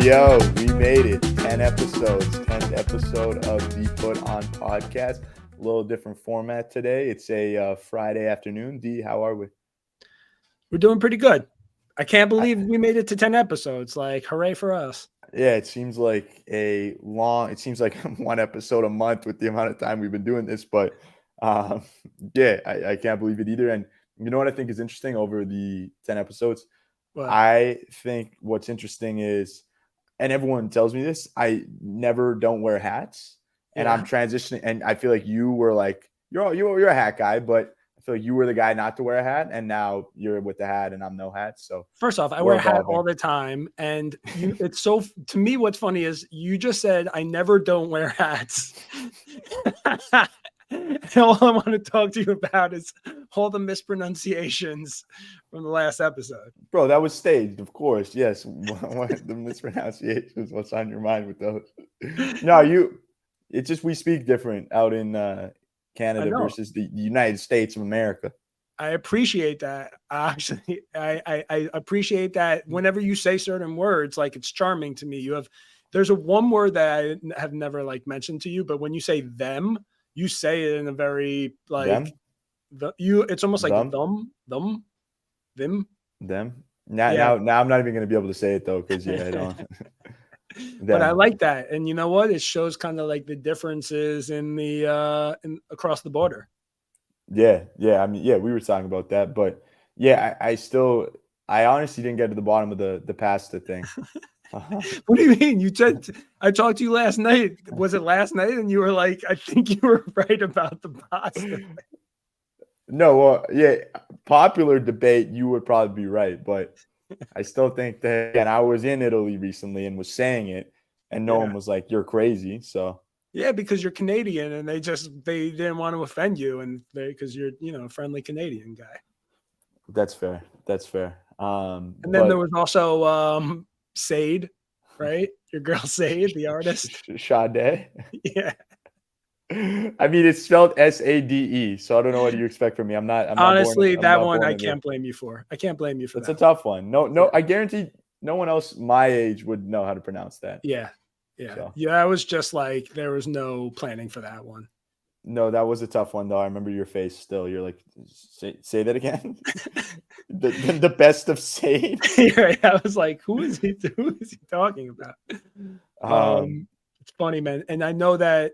Yo, we made it. 10 episodes. 10th episode of the Put On podcast. A little different format today. It's a Friday afternoon. D, how are we? We're doing pretty good. I can't believe we made it to 10 episodes. Like, hooray for us. Yeah, it seems like one episode a month with the amount of time we've been doing this. But yeah, I can't believe it either. And you know what I think is interesting over the 10 episodes? What? I think what's interesting is, and everyone tells me this, I never don't wear hats, and Yeah. I'm transitioning. And I feel like you were like, you're a hat guy, but I feel like you were the guy not to wear a hat, and now you're with the hat, and I'm no hat. So First off, I we're wear a hat evolving. all the time. And it's so, to me, what's funny is you just said, I never don't wear hats. And all I want to talk to you about is all the mispronunciations from the last episode. Bro, that was staged, of course. Yes, the mispronunciations. What's on your mind with those? No, it's just we speak different out in Canada versus the United States of America. I appreciate that. Actually, I appreciate that whenever you say certain words, like it's charming to me. There's one word that I have never like mentioned to you, but when you say them, you say it in a very like it's almost like them. Now I'm not even gonna be able to say it though, because I don't. But I like that, and you know what? It shows kind of like the differences in the across the border. Yeah. I mean, we were talking about that, but yeah, I honestly didn't get to the bottom of the pasta thing. What do you mean? You said I talked to you last night. Was it last night? And you were like, I think you were right about the pasta. No, well, yeah, popular debate, you would probably be right, but I still think that, and I was in Italy recently and was saying it, and no one was like, "You're crazy." So yeah, because you're Canadian, and they didn't want to offend you, and because you're a friendly Canadian guy. That's fair. And then there was also Sade, right? Your girl Sade, the artist. Sade. Yeah. I mean, it's spelled Sade, so I don't know what you expect from me. I'm not honestly born, that one I can't blame you for. I can't blame you for that. It's a tough one. No, I guarantee no one else my age would know how to pronounce that. Yeah. I was just like, there was no planning for that one. No, that was a tough one though. I remember your face still. You're like, say that again. the best of Sade. I was like, who is he talking about? It's funny, man. And I know that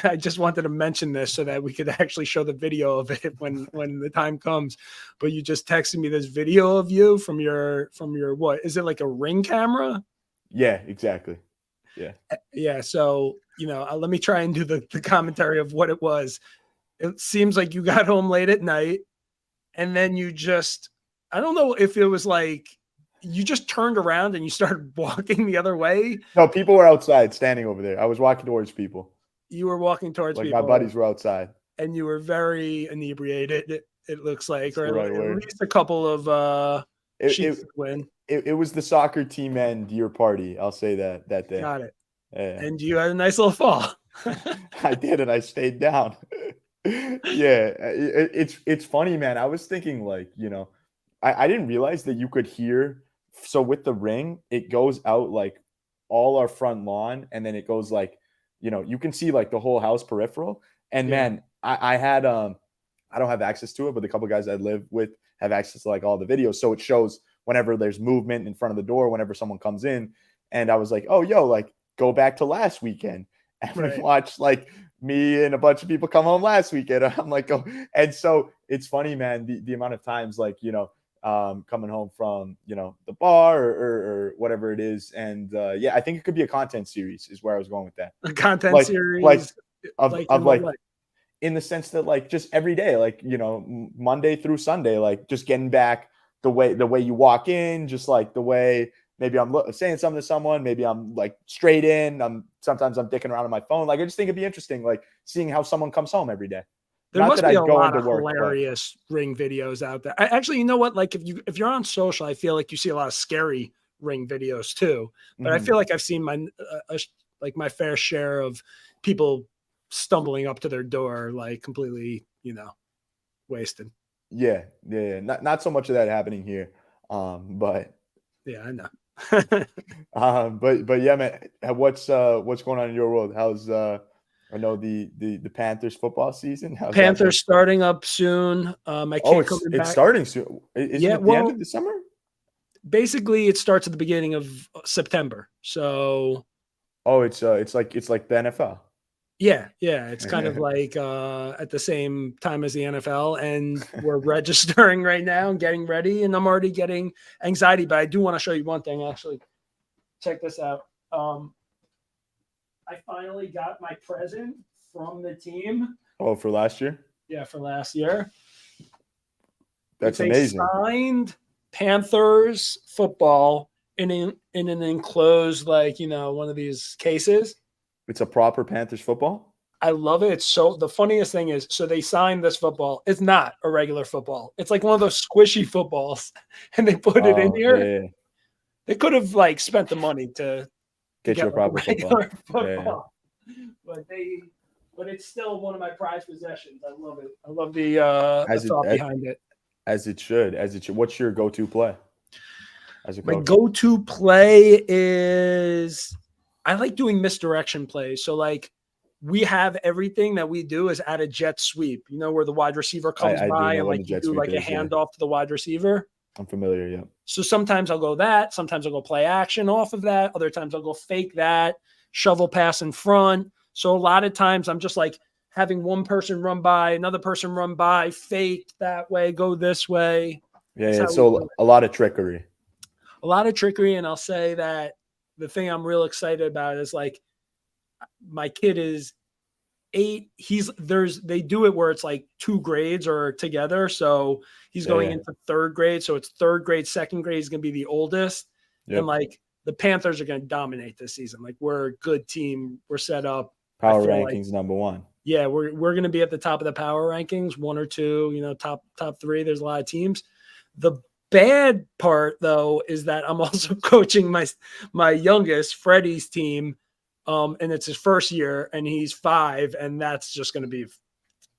I just wanted to mention this so that we could actually show the video of it when the time comes. But you just texted me this video of you from your what? Is it like a Ring camera? Yeah, exactly. Yeah. So, let me try and do the commentary of what it was. It seems like you got home late at night, and then I don't know if it was like you just turned around and you started walking the other way. No, people were outside standing over there. I was walking towards people. You were walking towards people. My buddies were outside. And you were very inebriated, it looks like, or at least a couple of sheets to win. It was the soccer team end year party. I'll say that day. Got it. Yeah. And you had a nice little fall. I did, and I stayed down. Yeah, it's funny, man. I was thinking like, I didn't realize that you could hear. So with the Ring, it goes out like all our front lawn, and then it goes like, you can see like the whole house peripheral. And man, I had I don't have access to it, but the couple guys I live with have access to like all the videos. So it shows whenever there's movement in front of the door, whenever someone comes in. And I was like, oh, yo, like go back to last weekend and we watched like me and a bunch of people come home last weekend. I'm like, oh, and so it's funny, man, the amount of times like, coming home from, the bar or whatever it is. And I think it could be a content series is where I was going with that. A content series in the sense that like just every day, like, Monday through Sunday, like just getting back the way you walk in, just like the way maybe I'm saying something to someone, maybe I'm like straight in, sometimes I'm dicking around on my phone. Like, I just think it'd be interesting, like seeing how someone comes home every day. There must be a lot of hilarious Ring videos out there. Actually, you know what? Like if you're on social, I feel like you see a lot of scary Ring videos too. But I feel like I've seen my fair share of people stumbling up to their door, like completely, wasted. Yeah. Not so much of that happening here. But yeah, I know. But yeah, man, what's going on in your world? How's I know the Panthers football season. How's that been? Panthers starting up soon. My Oh, kid coming it's back. starting soon. Isn't Yeah, it the end well, of the summer? basically it starts at the beginning of September. So Oh, it's like the NFL. yeah, it's kind of like at the same time as the NFL, and we're registering right now and getting ready, and I'm already getting anxiety. But I do want to show you one thing. Actually, check this out. I finally got my present from the team. Oh, for last year? Yeah, for last year. That's It's a amazing. signed Panthers football in an enclosed, like, one of these cases. It's a proper Panthers football? I love it. It's so the funniest thing is, so they signed this football. It's not a regular football. It's like one of those squishy footballs, and they put it in Oh, here. yeah. They could have like spent the money to Get you get a like a proper regular football. Yeah. football, but it's still one of my prized possessions. I love it. I love the thought behind it. As it should. What's your go-to play as a My coach? go-to play is I like doing misdirection plays. So like we have everything that we do is at a jet sweep, where the wide receiver comes I do by know and when like the you jet do sweep like a is, yeah. handoff to the wide receiver. I'm familiar, yeah. So sometimes I'll go that. Sometimes I'll go play action off of that. Other times I'll go fake that, shovel pass in front. So a lot of times I'm just like having one person run by, another person run by, fake that way, go this way. Yeah. So a lot of trickery. A lot of trickery. And I'll say that the thing I'm real excited about is like my kid is 8. They do it where it's like 2 grades are together. So he's going into 3rd grade. So it's 3rd grade, 2nd grade is going to be the oldest. Yep. And like the Panthers are going to dominate this season. Like we're a good team. We're set up. Power rankings number 1. Yeah, we're going to be at the top of the power rankings, 1 or 2, top 3. There's a lot of teams. The bad part though is that I'm also coaching my youngest, Freddie's team. And it's his first year and he's 5, and that's just going to be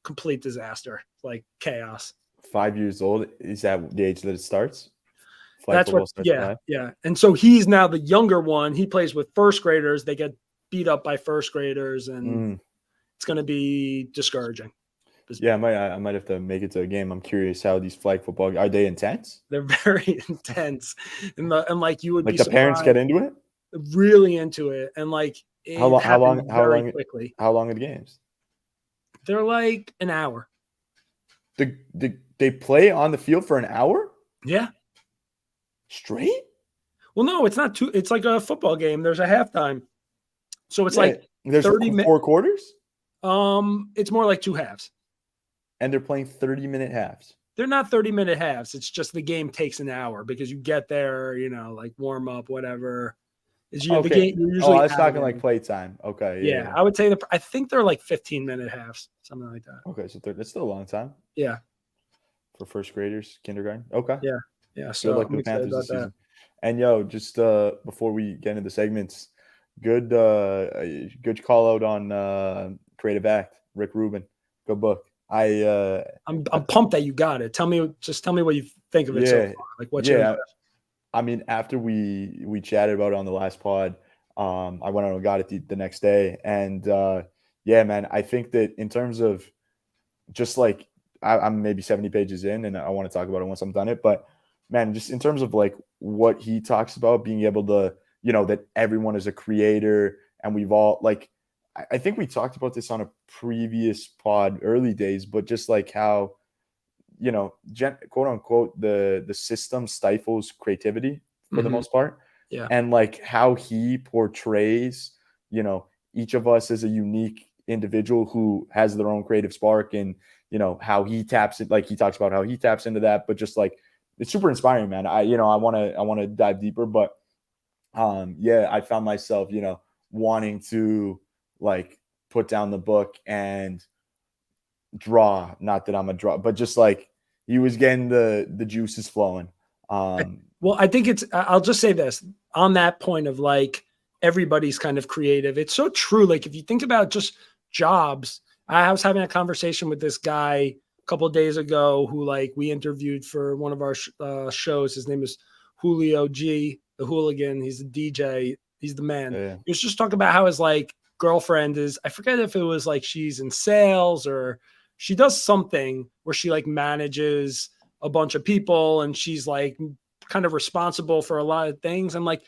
complete disaster, like chaos. 5 years old. Is that the age that it starts? That's what, yeah. And so he's now the younger one. He plays with first graders. They get beat up by first graders, and it's going to be discouraging. Yeah, I might have to make it to a game. I'm curious how these flag football, are they intense? They're very intense. And like you would like be the parents get into it? Really into it. And like how long quickly. How long are the games? They're like an hour. They play on the field for an hour? Yeah. Straight? Well, no, it's not it's like a football game. There's a halftime. So it's like there's 4 quarters? It's more like 2 halves. And they're playing 30-minute halves. They're not 30-minute halves. It's just the game takes an hour because you get there, like warm up, whatever. The game, usually I was talking like playtime. Okay. Yeah. I would say I think they're like 15-minute halves, something like that. Okay. So that's still a long time. Yeah. For first graders, kindergarten. Okay. Yeah. Yeah. So good luck with the Panthers this season. And just before we get into the segments, good call out on Creative Act, Rick Rubin. Good book. I'm pumped that you got it. Tell me what you think of it so far. Like what's your impression? I mean, after we chatted about it on the last pod, I went out and got it the next day. And man, I think that in terms of just like I'm maybe 70 pages in and I want to talk about it once I'm done it. But man, just in terms of like what he talks about, being able to, that everyone is a creator and we've all like, I think we talked about this on a previous pod early days, but just like how, quote unquote, the system stifles creativity for the most part. Yeah. And like how he portrays, each of us as a unique individual who has their own creative spark and, how he taps it. Like he talks about how he taps into that, but just like, it's super inspiring, man. I want to dive deeper, but I found myself, wanting to like put down the book and draw. Not that I'm a draw, but just like he was getting the juices flowing. Well, I think I'll just say this on that point of like everybody's kind of creative. It's so true. Like if you think about just jobs, I was having a conversation with this guy a couple of days ago who like we interviewed for one of our shows. His name is Julio G. the hooligan. He's the DJ. He's the man. Yeah. He was just talking about how his like girlfriend is, I forget if it was like she's in sales or she does something where she like manages a bunch of people and she's like kind of responsible for a lot of things. And like,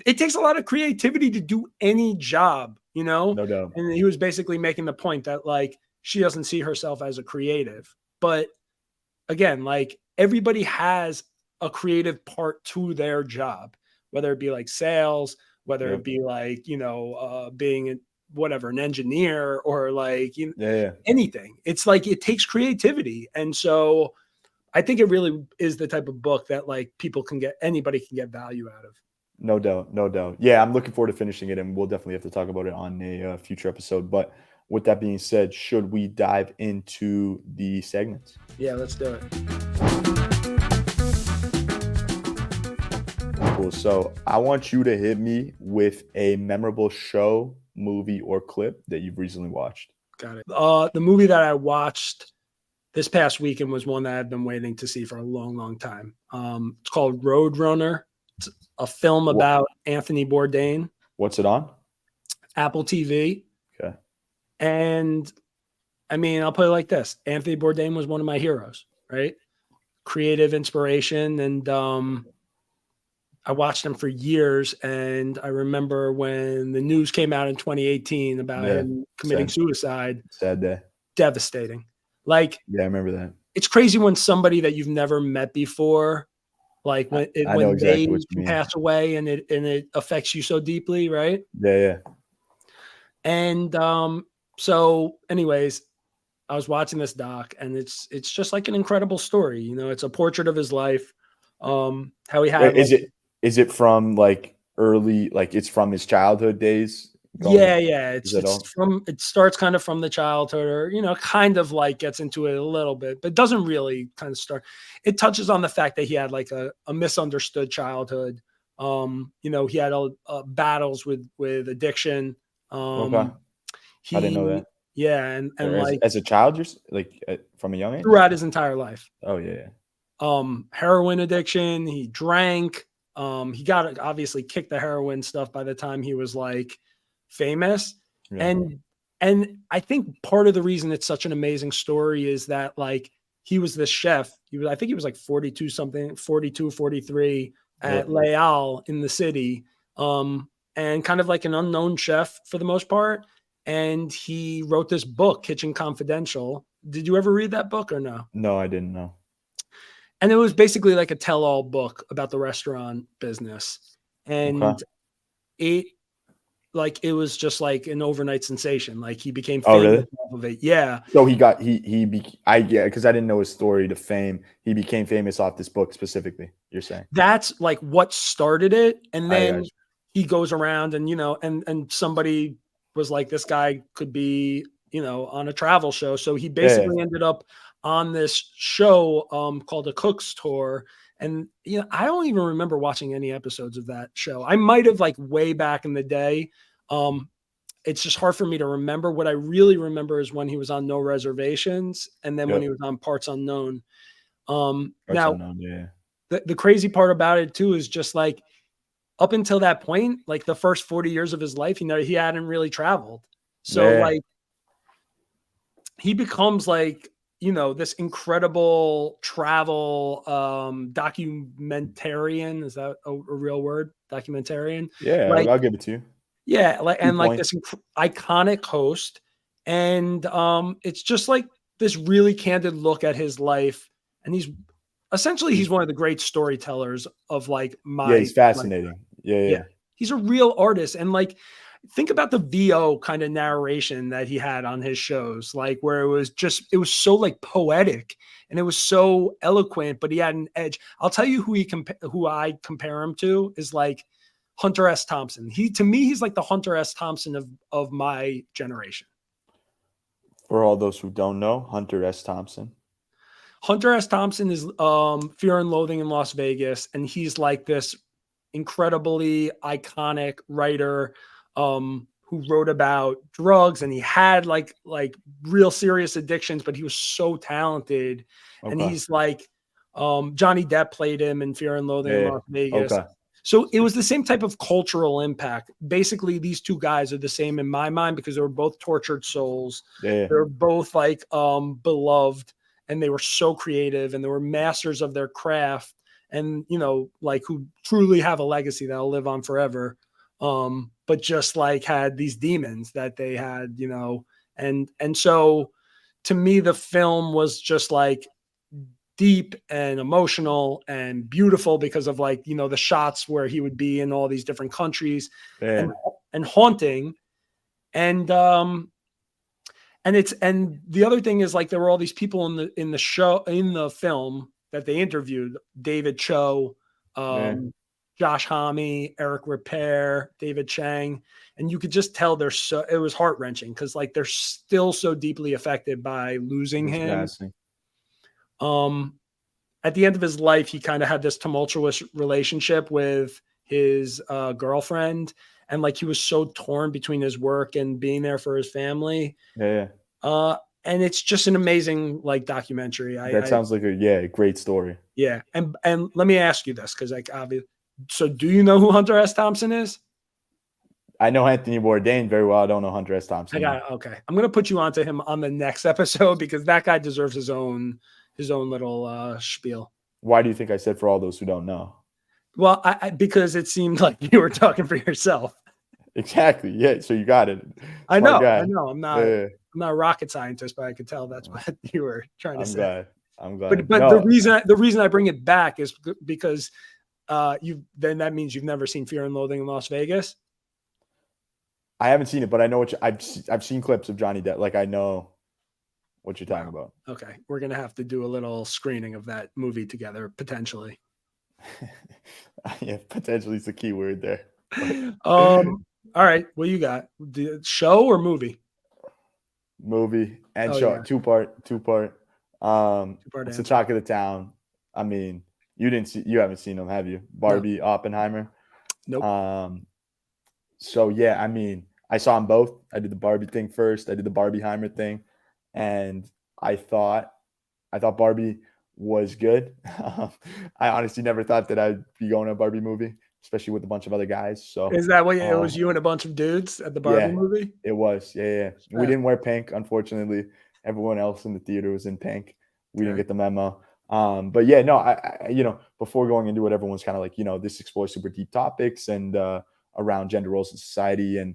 it takes a lot of creativity to do any job, you know? No doubt. And he was basically making the point that like, she doesn't see herself as a creative, but again, like everybody has a creative part to their job, whether it be like sales, whether it be like, you know, being whatever, an engineer or like, you know, anything. It's like, it takes creativity. And so I think it really is the type of book that like anybody can get value out of. No doubt. No doubt. Yeah. I'm looking forward to finishing it, and we'll definitely have to talk about it on a future episode. But with that being said, should we dive into the segments? Yeah, let's do it. Cool. So I want you to hit me with a memorable show, movie, or clip that you've recently watched. Got it. The movie that I watched this past weekend was one that I've been waiting to see for a long, long time. It's called Roadrunner. It's a film about Anthony Bourdain. What's it on? Apple TV. Okay. And I mean, I'll put it like this. Anthony Bourdain was one of my heroes, right? Creative inspiration. And I watched him for years. And I remember when the news came out in 2018 about him committing suicide. Sad day. Devastating. Like, yeah, I remember that. It's crazy when somebody that you've never met before, like when they pass away and it affects you so deeply, right? Yeah. And so anyways, I was watching this doc and it's just like an incredible story. You know, it's a portrait of his life. How he had is it from like early, like it's from his childhood days? Yeah. It starts kind of from the childhood, or, you know, kind of like gets into it a little bit, but doesn't really kind of start. It touches on the fact that he had like a misunderstood childhood. You know, he had battles with addiction. Okay. I didn't know that. Yeah. And like as a child, just like from a young age? Throughout his entire life. Oh yeah. Heroin addiction. He drank. He got obviously kicked the heroin stuff by the time he was like famous. Yeah. And I think part of the reason it's such an amazing story is that like he was this chef. I think he was like 42, 43 at Leal in the city. And kind of like an unknown chef for the most part. And he wrote this book, Kitchen Confidential. Did you ever read that book or no? No, I didn't know. And it was basically like a tell-all book about the restaurant business. And it was just like an overnight sensation. Like he became famous off of it. Yeah. So because I didn't know his story to fame. He became famous off this book specifically, you're saying? That's like what started it. And then he goes around and, you know, and somebody was like, this guy could be, you know, on a travel show. So he basically ended up on this show called A Cook's Tour. And, you know, I don't even remember watching any episodes of that show. I might have like way back in the day. It's just hard for me to remember. What I really remember is when he was on No Reservations and then when he was on Parts Unknown. The crazy part about it too is just like up until that point, like the first 40 years of his life, you know, he hadn't really traveled. So like he becomes like, you know, this incredible travel documentarian. Is that a real word? Documentarian? Yeah, like, I'll give it to you. Yeah, like like this iconic host. And it's just like this really candid look at his life. And he's one of the great storytellers of like he's fascinating. Yeah. He's a real artist. And like, think about the VO kind of narration that he had on his shows, like where it was so like poetic and it was so eloquent, but he had an edge. I'll tell you who I compare him to is like Hunter S. Thompson. To me, he's like the Hunter S. Thompson of my generation. For all those who don't know, Hunter S. Thompson. Hunter S. Thompson is Fear and Loathing in Las Vegas, and he's like this incredibly iconic writer who wrote about drugs, and he had like real serious addictions, but he was so talented. And he's like Johnny Depp played him in Fear and Loathing in Yeah. Las Vegas. Okay. So it was the same type of cultural impact. Basically, these two guys are the same in my mind because they were both tortured souls. Yeah. They're both like beloved, and they were so creative, and they were masters of their craft, and like who truly have a legacy that'll live on forever. But just like had these demons that they had, and so to me, the film was just like deep and emotional and beautiful because of like the shots where he would be in all these different countries Yeah. and haunting and the other thing is like there were all these people in the film that they interviewed. David Cho, Yeah. Josh Homme, Eric Repair, David Chang, and you could just tell it was heart-wrenching because like they're still so deeply affected by losing His him. passing. At the end of his life, he kind of had this tumultuous relationship with his girlfriend, and like he was so torn between his work and being there for his family. Yeah. And it's just an amazing like documentary. That sounds like a great story. Yeah, and let me ask you this because like obviously, so do you know who Hunter S. Thompson is? I know Anthony Bourdain very well. I don't know Hunter S. Thompson. Okay. I'm gonna put you onto him on the next episode because that guy deserves his own little spiel. Why do you think I said for all those who don't know? Well, because it seemed like you were talking for yourself. Exactly. Yeah. So you got it. I know. I'm not a rocket scientist, but I could tell that's what you were trying to say. I'm glad. But the reason I bring it back is because then that means you've never seen Fear and Loathing in Las Vegas. I haven't seen it, but I know I've seen clips of Johnny Depp. Like I know what you're talking about. Okay, we're gonna have to do a little screening of that movie together potentially. Yeah, potentially is the key word there. All right, what you got? The show or movie? Movie and show. Yeah. Two part. It's the talk of the town. I mean, you haven't seen them, have you? Barbie, no. Oppenheimer. Nope. So yeah, I mean, I saw them both. I did the Barbie thing first. I did the Barbieheimer thing, and I thought Barbie was good. I honestly never thought that I'd be going to a Barbie movie, especially with a bunch of other guys. So is that what it was? You and a bunch of dudes at the Barbie movie? It was. Yeah. We didn't wear pink, unfortunately. Everyone else in the theater was in pink. We didn't get the memo. But yeah, no, I before going into it, everyone's kind of like, this explores super deep topics and around gender roles in society, and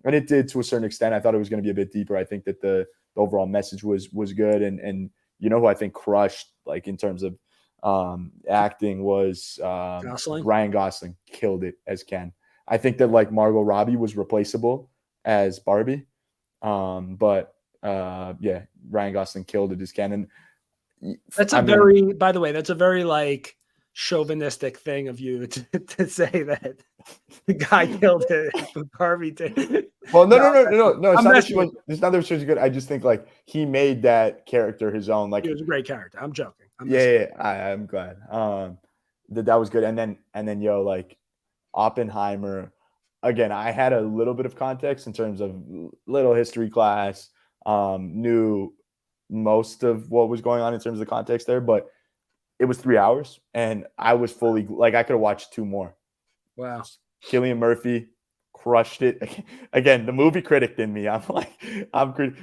it did to a certain extent. I thought it was going to be a bit deeper. I think that the overall message was good, and who I think crushed like in terms of acting was Ryan Gosling. Killed it as Ken. I think that like Margot Robbie was replaceable as Barbie, but Ryan Gosling killed it as Ken. And by the way, that's a very like chauvinistic thing of you to say that the guy killed it. Barbie did. Well, no. It's not that she was good. I just think like he made that character his own. Like he was a great character. I'm joking. I'm glad that was good. And then like Oppenheimer. Again, I had a little bit of context in terms of little history class. Knew most of what was going on in terms of the context there, but it was 3 hours, and I was fully like I could have watched 2 more. Wow. Cillian Murphy crushed it. Again, the movie critic in me. Robert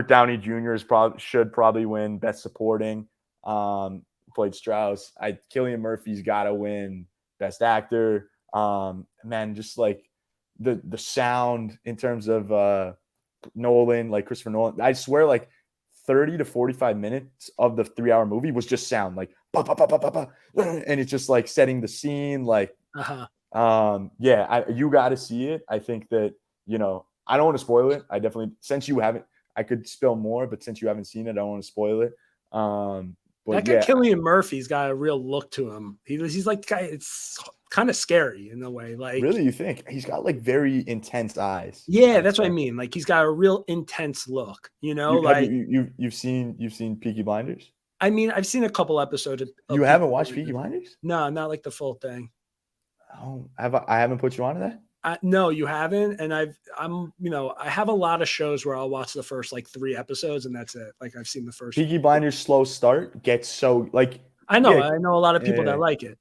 Downey Jr. should probably win Best Supporting. Played Strauss. Cillian Murphy's got to win Best Actor. Man, just like the sound in terms of Nolan, like Christopher Nolan. I swear, like 30 to 45 minutes of the 3-hour movie was just sound, like bah, bah, bah, bah, bah, bah, and it's just like setting the scene, like you got to see it. I think that I don't want to spoil it. I definitely, since you haven't, I could spill more, but since you haven't seen it, I don't want to spoil it. But that guy Cillian Murphy's got a real look to him. He's like guy. It's kind of scary in a way. Like, really, you think he's got like very intense eyes? Yeah, that's what I mean. Like he's got a real intense look. You've seen Peaky Blinders? I mean, I've seen a couple episodes. You haven't watched Peaky Blinders? No, not like the full thing. Oh, I haven't put you onto that? No, you haven't. And I have a lot of shows where I'll watch the first like 3 episodes and that's it. Like I've seen the first. Peaky Blinders slow start gets so like I know Yeah, a lot of people yeah, that like it.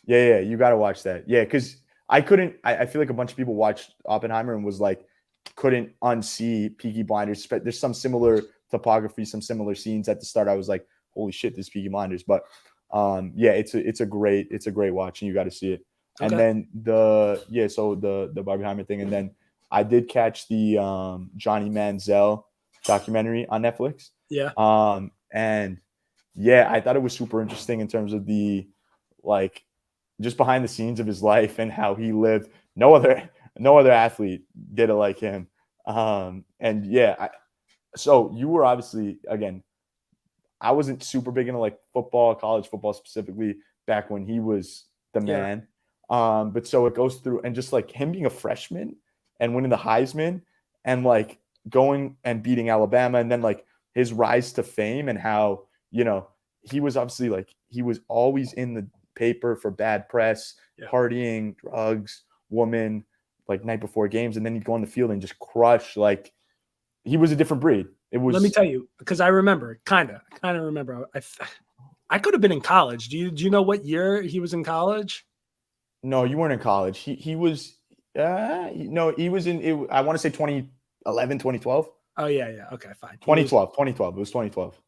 yeah. You got to watch that. Yeah, because I couldn't. I feel like a bunch of people watched Oppenheimer and was like, couldn't unsee Peaky Blinders. But there's some similar topography, some similar scenes at the start. I was like, holy shit, this is Peaky Blinders. But yeah, it's a great watch, and you got to see it. And Okay. then so the Barbenheimer thing, and then I did catch the Johnny Manziel documentary on Netflix. Yeah. And yeah, I thought it was super interesting in terms of the like just behind the scenes of his life and how he lived. No other athlete did it like him. And yeah, so you were obviously, again, I wasn't super big into like football, college football specifically back when he was the Yeah. man. But so it goes through, and just like him being a freshman and winning the Heisman and like going and beating Alabama, and then like his rise to fame, and how, he was obviously like, he was always in the paper for bad press, Yeah. partying, drugs, woman, like night before games, and then he'd go on the field and just crush. Like, he was a different breed. It was. Let me tell you, because I remember, kind of remember. I could have been in college. Do you know what year he was in college? No, you weren't in college. He was. No, he was in. I want to say 2011, 2012. Oh yeah. Okay, fine. 2012. It was 2012.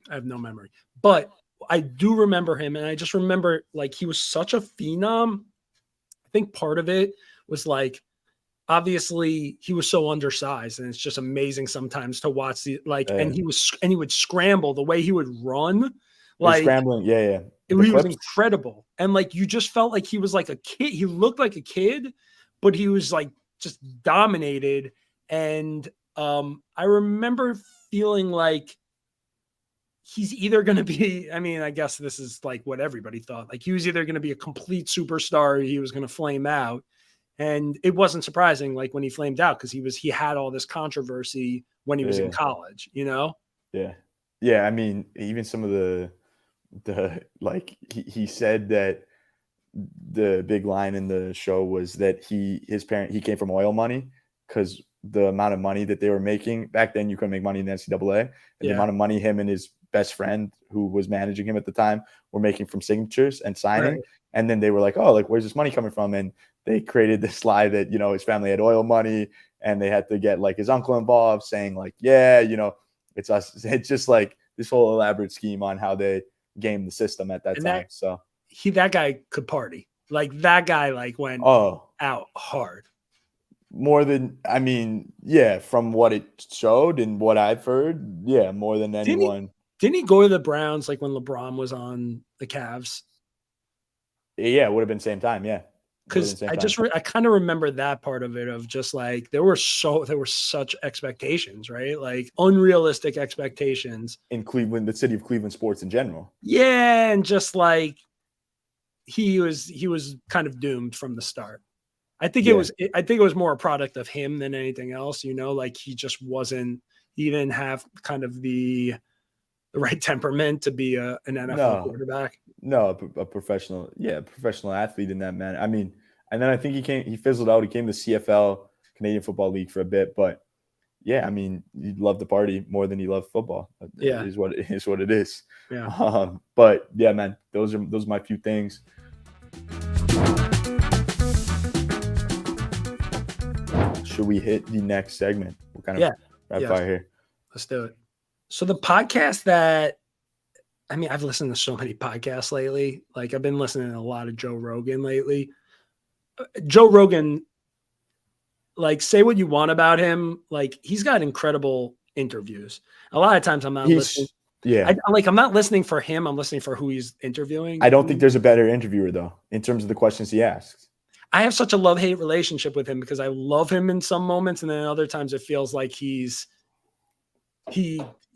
I have no memory, but I do remember him, and I just remember like he was such a phenom. I think part of it was like, obviously he was so undersized, and it's just amazing sometimes to watch the like. Yeah. And he would scramble the way he would run, like scrambling. Yeah. he was incredible. And like you just felt like he was like a kid. He looked like a kid, but he was like just dominated. And I remember feeling like he's either going to be, I mean, I guess this is like what everybody thought. Like he was either going to be a complete superstar, or he was going to flame out. And it wasn't surprising, like when he flamed out, because he had all this controversy when he was in college, Yeah. I mean, even some of the like he said that the big line in the show was that he came from oil money, because the amount of money that they were making back then, you couldn't make money in the NCAA, and the amount of money him and his best friend, who was managing him at the time, were making from signatures and signing. Right. And then they were like, oh, like, where's this money coming from? And they created this lie that, his family had oil money, and they had to get like his uncle involved, saying like, yeah, it's us. It's just like this whole elaborate scheme on how they game the system at that time. So that guy could party. Like that guy like went out hard. More than, I mean, yeah, from what it showed and what I've heard, yeah, more than anyone. Didn't he go to the Browns like when LeBron was on the Cavs? Yeah, it would have been same time, yeah. Because I kind of remember that part of it, of just like there were such expectations, right? Like unrealistic expectations in Cleveland, the city of Cleveland sports in general. Yeah, and just like he was kind of doomed from the start. I think it was more a product of him than anything else, like he just wasn't, he didn't have kind of the right temperament to be an NFL quarterback. No, a professional athlete in that manner. I mean, and then I think he fizzled out. He came to CFL, Canadian Football League, for a bit, but yeah, I mean, he loved the party more than he loved football. Yeah, it is what it is. Yeah. But yeah, man, those are my few things. Should we hit the next segment? We're kind of rapid fire here. Let's do it. So the podcast that, I mean, I've listened to so many podcasts lately. Like I've been listening to a lot of Joe Rogan lately. Joe Rogan, like, say what you want about him, like he's got incredible interviews. A lot of times I'm not listening. Yeah. I'm not listening for him. I'm listening for who he's interviewing. I don't think there's a better interviewer though, in terms of the questions he asks. I have such a love-hate relationship with him, because I love him in some moments, and then other times it feels like he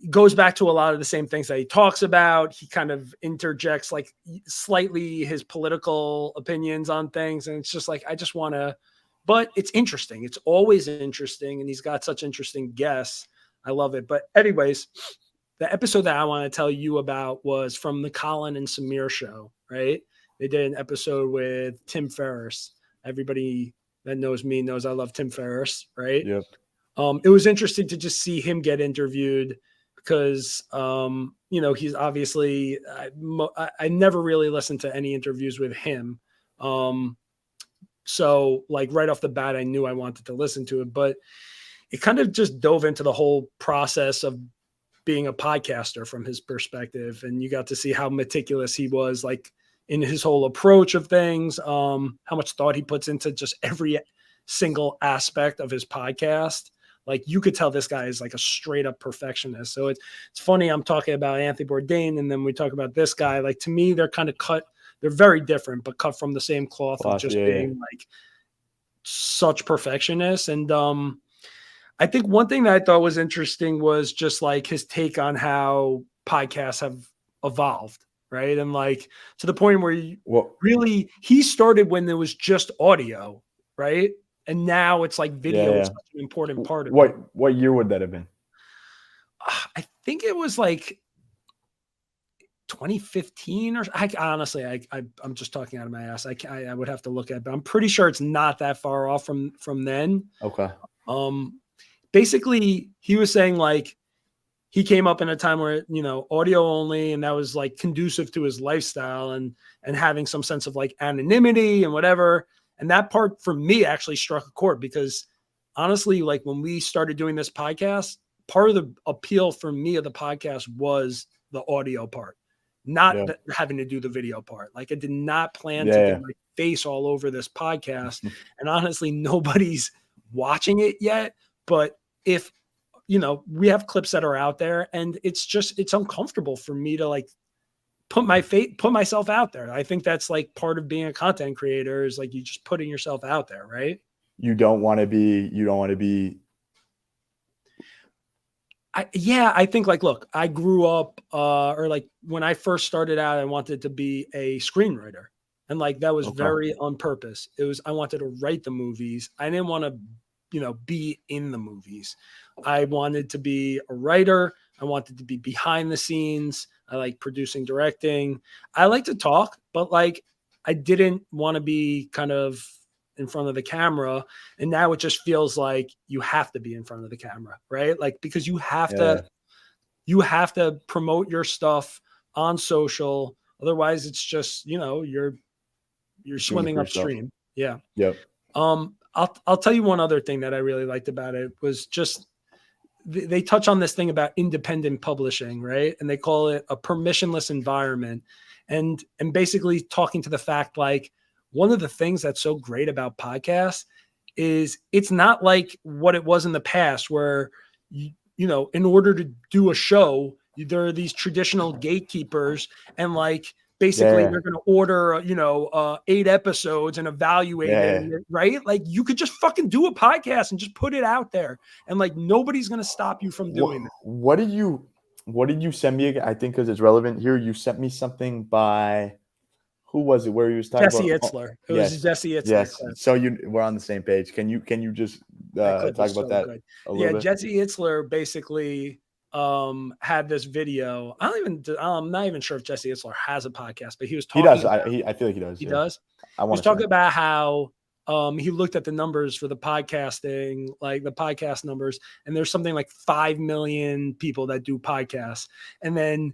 goes back to a lot of the same things that he talks about. He kind of interjects like slightly his political opinions on things. And it's just like, I just want to, but it's interesting. It's always interesting. And he's got such interesting guests. I love it. But anyways, the episode that I want to tell you about was from the Colin and Samir show, right? They did an episode with Tim Ferriss. Everybody that knows me knows I love Tim Ferriss, right? Yep. It was interesting to just see him get interviewed, because he's obviously I never really listened to any interviews with him. So like right off the bat, I knew I wanted to listen to it, but it kind of just dove into the whole process of being a podcaster from his perspective. And you got to see how meticulous he was, like in his whole approach of things, how much thought he puts into just every single aspect of his podcast. Like you could tell this guy is like a straight up perfectionist. So it's funny. I'm talking about Anthony Bourdain, and then we talk about this guy. Like to me, they're kind of cut. They're very different, but cut from the same cloth of just being like such perfectionists. And I think one thing that I thought was interesting was just like his take on how podcasts have evolved, right? And like to the point where he started when there was just audio, right? And now it's like video is such an important part of it. What year would that have been? I think it was like 2015 or honestly, I'm just talking out of my ass. I would have to look at it, but I'm pretty sure it's not that far off from then. Okay. Basically he was saying like he came up in a time where, audio only, and that was like conducive to his lifestyle and having some sense of like anonymity and whatever. And that part for me actually struck a chord because honestly, like when we started doing this podcast, part of the appeal for me of the podcast was the audio part, not having to do the video part. Like I did not plan to get my face all over this podcast. And honestly, nobody's watching it yet. But if, we have clips that are out there, and it's uncomfortable for me to like put myself out there. I think that's like part of being a content creator is like you just putting yourself out there, right? You don't want to be. I think like, look, I grew up or like when I first started out, I wanted to be a screenwriter. And like, that was very on purpose. It was, I wanted to write the movies. I didn't want to, be in the movies. I wanted to be a writer. I wanted to be behind the scenes. I like producing, directing. I like to talk, but like, I didn't want to be kind of in front of the camera. And now it just feels like you have to be in front of the camera, right? Like, because you have to promote your stuff on social. Otherwise it's just, you're swimming upstream. Yeah. Yep. I'll tell you one other thing that I really liked about it was just they touch on this thing about independent publishing, right? And they call it a permissionless environment. And basically talking to the fact, like one of the things that's so great about podcasts is it's not like what it was in the past where, in order to do a show, there are these traditional gatekeepers and like, basically they're going to order, 8 episodes and evaluate it, right? Like you could just fucking do a podcast and just put it out there. And like, nobody's going to stop you from doing it. What did you send me again? I think because it's relevant here. You sent me something by, who was it? Where you was talking Jesse about Itzler. It was Jesse Itzler. Yes. So we're on the same page. Can you just talk about that a little bit? Jesse Itzler basically had this video. I'm not even sure if Jesse Itzler has a podcast, but he was talking. He does. I feel like he does. He does. He was talking about how he looked at the numbers for the podcasting, like the podcast numbers, and there's something like 5 million people that do podcasts, and then,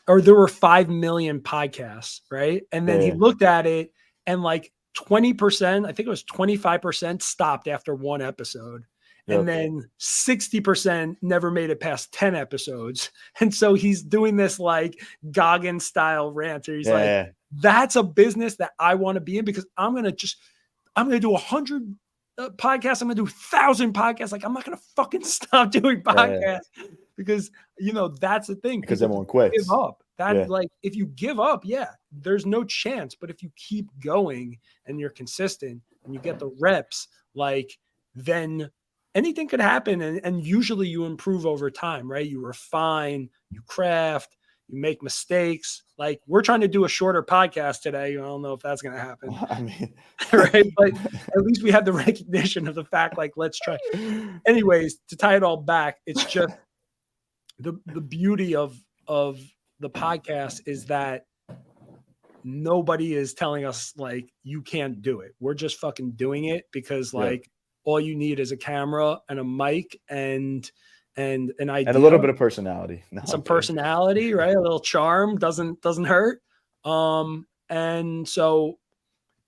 or there were 5 million podcasts, right? And then he looked at it, and like 20%, I think it was 25% stopped after one episode. And then 60% never made it past 10 episodes. And so he's doing this like Goggins style rant where he's like, that's a business that I want to be in because I'm going to do 100 podcasts. I'm going to do 1,000 podcasts. Like, I'm not going to fucking stop doing podcasts because, that's the thing. Because everyone quits. Give up. Like, if you give up, there's no chance. But if you keep going and you're consistent and you get the reps, like, then anything could happen. And usually you improve over time, right? You refine, you craft, you make mistakes. Like we're trying to do a shorter podcast today. I don't know if that's going to happen. I mean, right. But at least we have the recognition of the fact, like, let's try. Anyways, to tie it all back, it's just the beauty of the podcast is that nobody is telling us like, you can't do it. We're just fucking doing it because like, all you need is a camera and a mic and and an idea and a little bit of personality. No, some personality, right? A little charm doesn't hurt. And so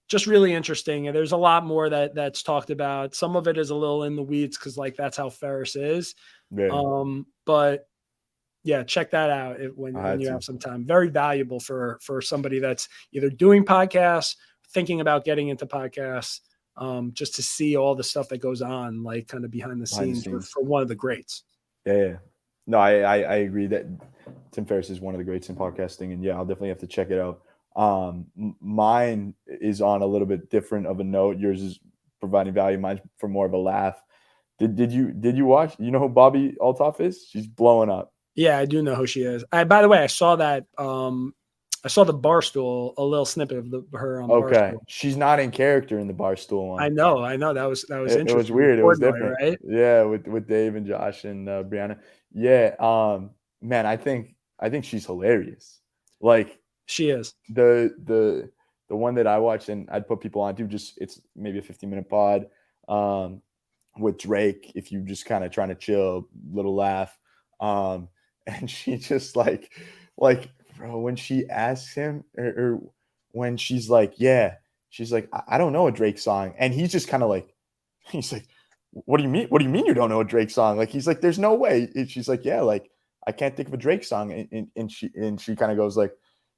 just really interesting. And there's a lot more that's talked about. Some of it is a little in the weeds because like that's how Ferriss is. Yeah. But yeah, check that out when you have some time. Very valuable for somebody that's either doing podcasts, thinking about getting into podcasts, just to see all the stuff that goes on, like kind of behind the scenes. For one of the greats. Yeah. No, I agree that Tim Ferriss is one of the greats in podcasting, and yeah, I'll definitely have to check it out. Mine is on a little bit different of a note. Yours is providing value. Mine's for more of a laugh. Did you watch? You know who Barbie Altoff is? She's blowing up. Yeah, I do know who she is. By the way, I saw that. I saw the Barstool, a little snippet of her on Barstool. She's not in character in the Barstool one. I know. That was interesting. It was weird. It was different, right? Yeah, with Dave and Josh and Brianna. Yeah, man, I think she's hilarious. Like she is. The one that I watched, and I'd put people on too. Just it's maybe a 15-minute pod with Drake. If you just kind of trying to chill, little laugh. And she just like, bro, when she asks him or when she's like, I don't know a Drake song. And he's just kind of like, he's like, what do you mean? What do you mean you don't know a Drake song? Like, he's like, there's no way. And she's like, yeah, like, I can't think of a Drake song. And she kind of goes like,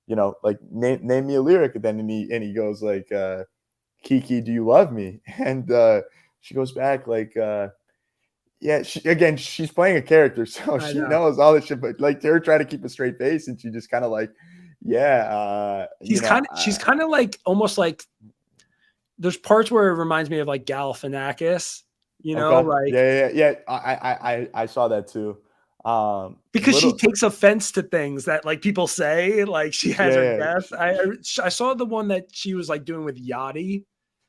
you know, like name me a lyric. And then he goes like, Kiki, do you love me? And she goes back like, yeah, she's playing a character, so she knows all this shit, but like they're trying to keep a straight face, and she just kind of like, she's kind of like almost like there's parts where it reminds me of like Galifianakis, you know, like I saw that too. Because she takes offense to things that like people say, like she has her guess. I saw the one that she was like doing with Yachty.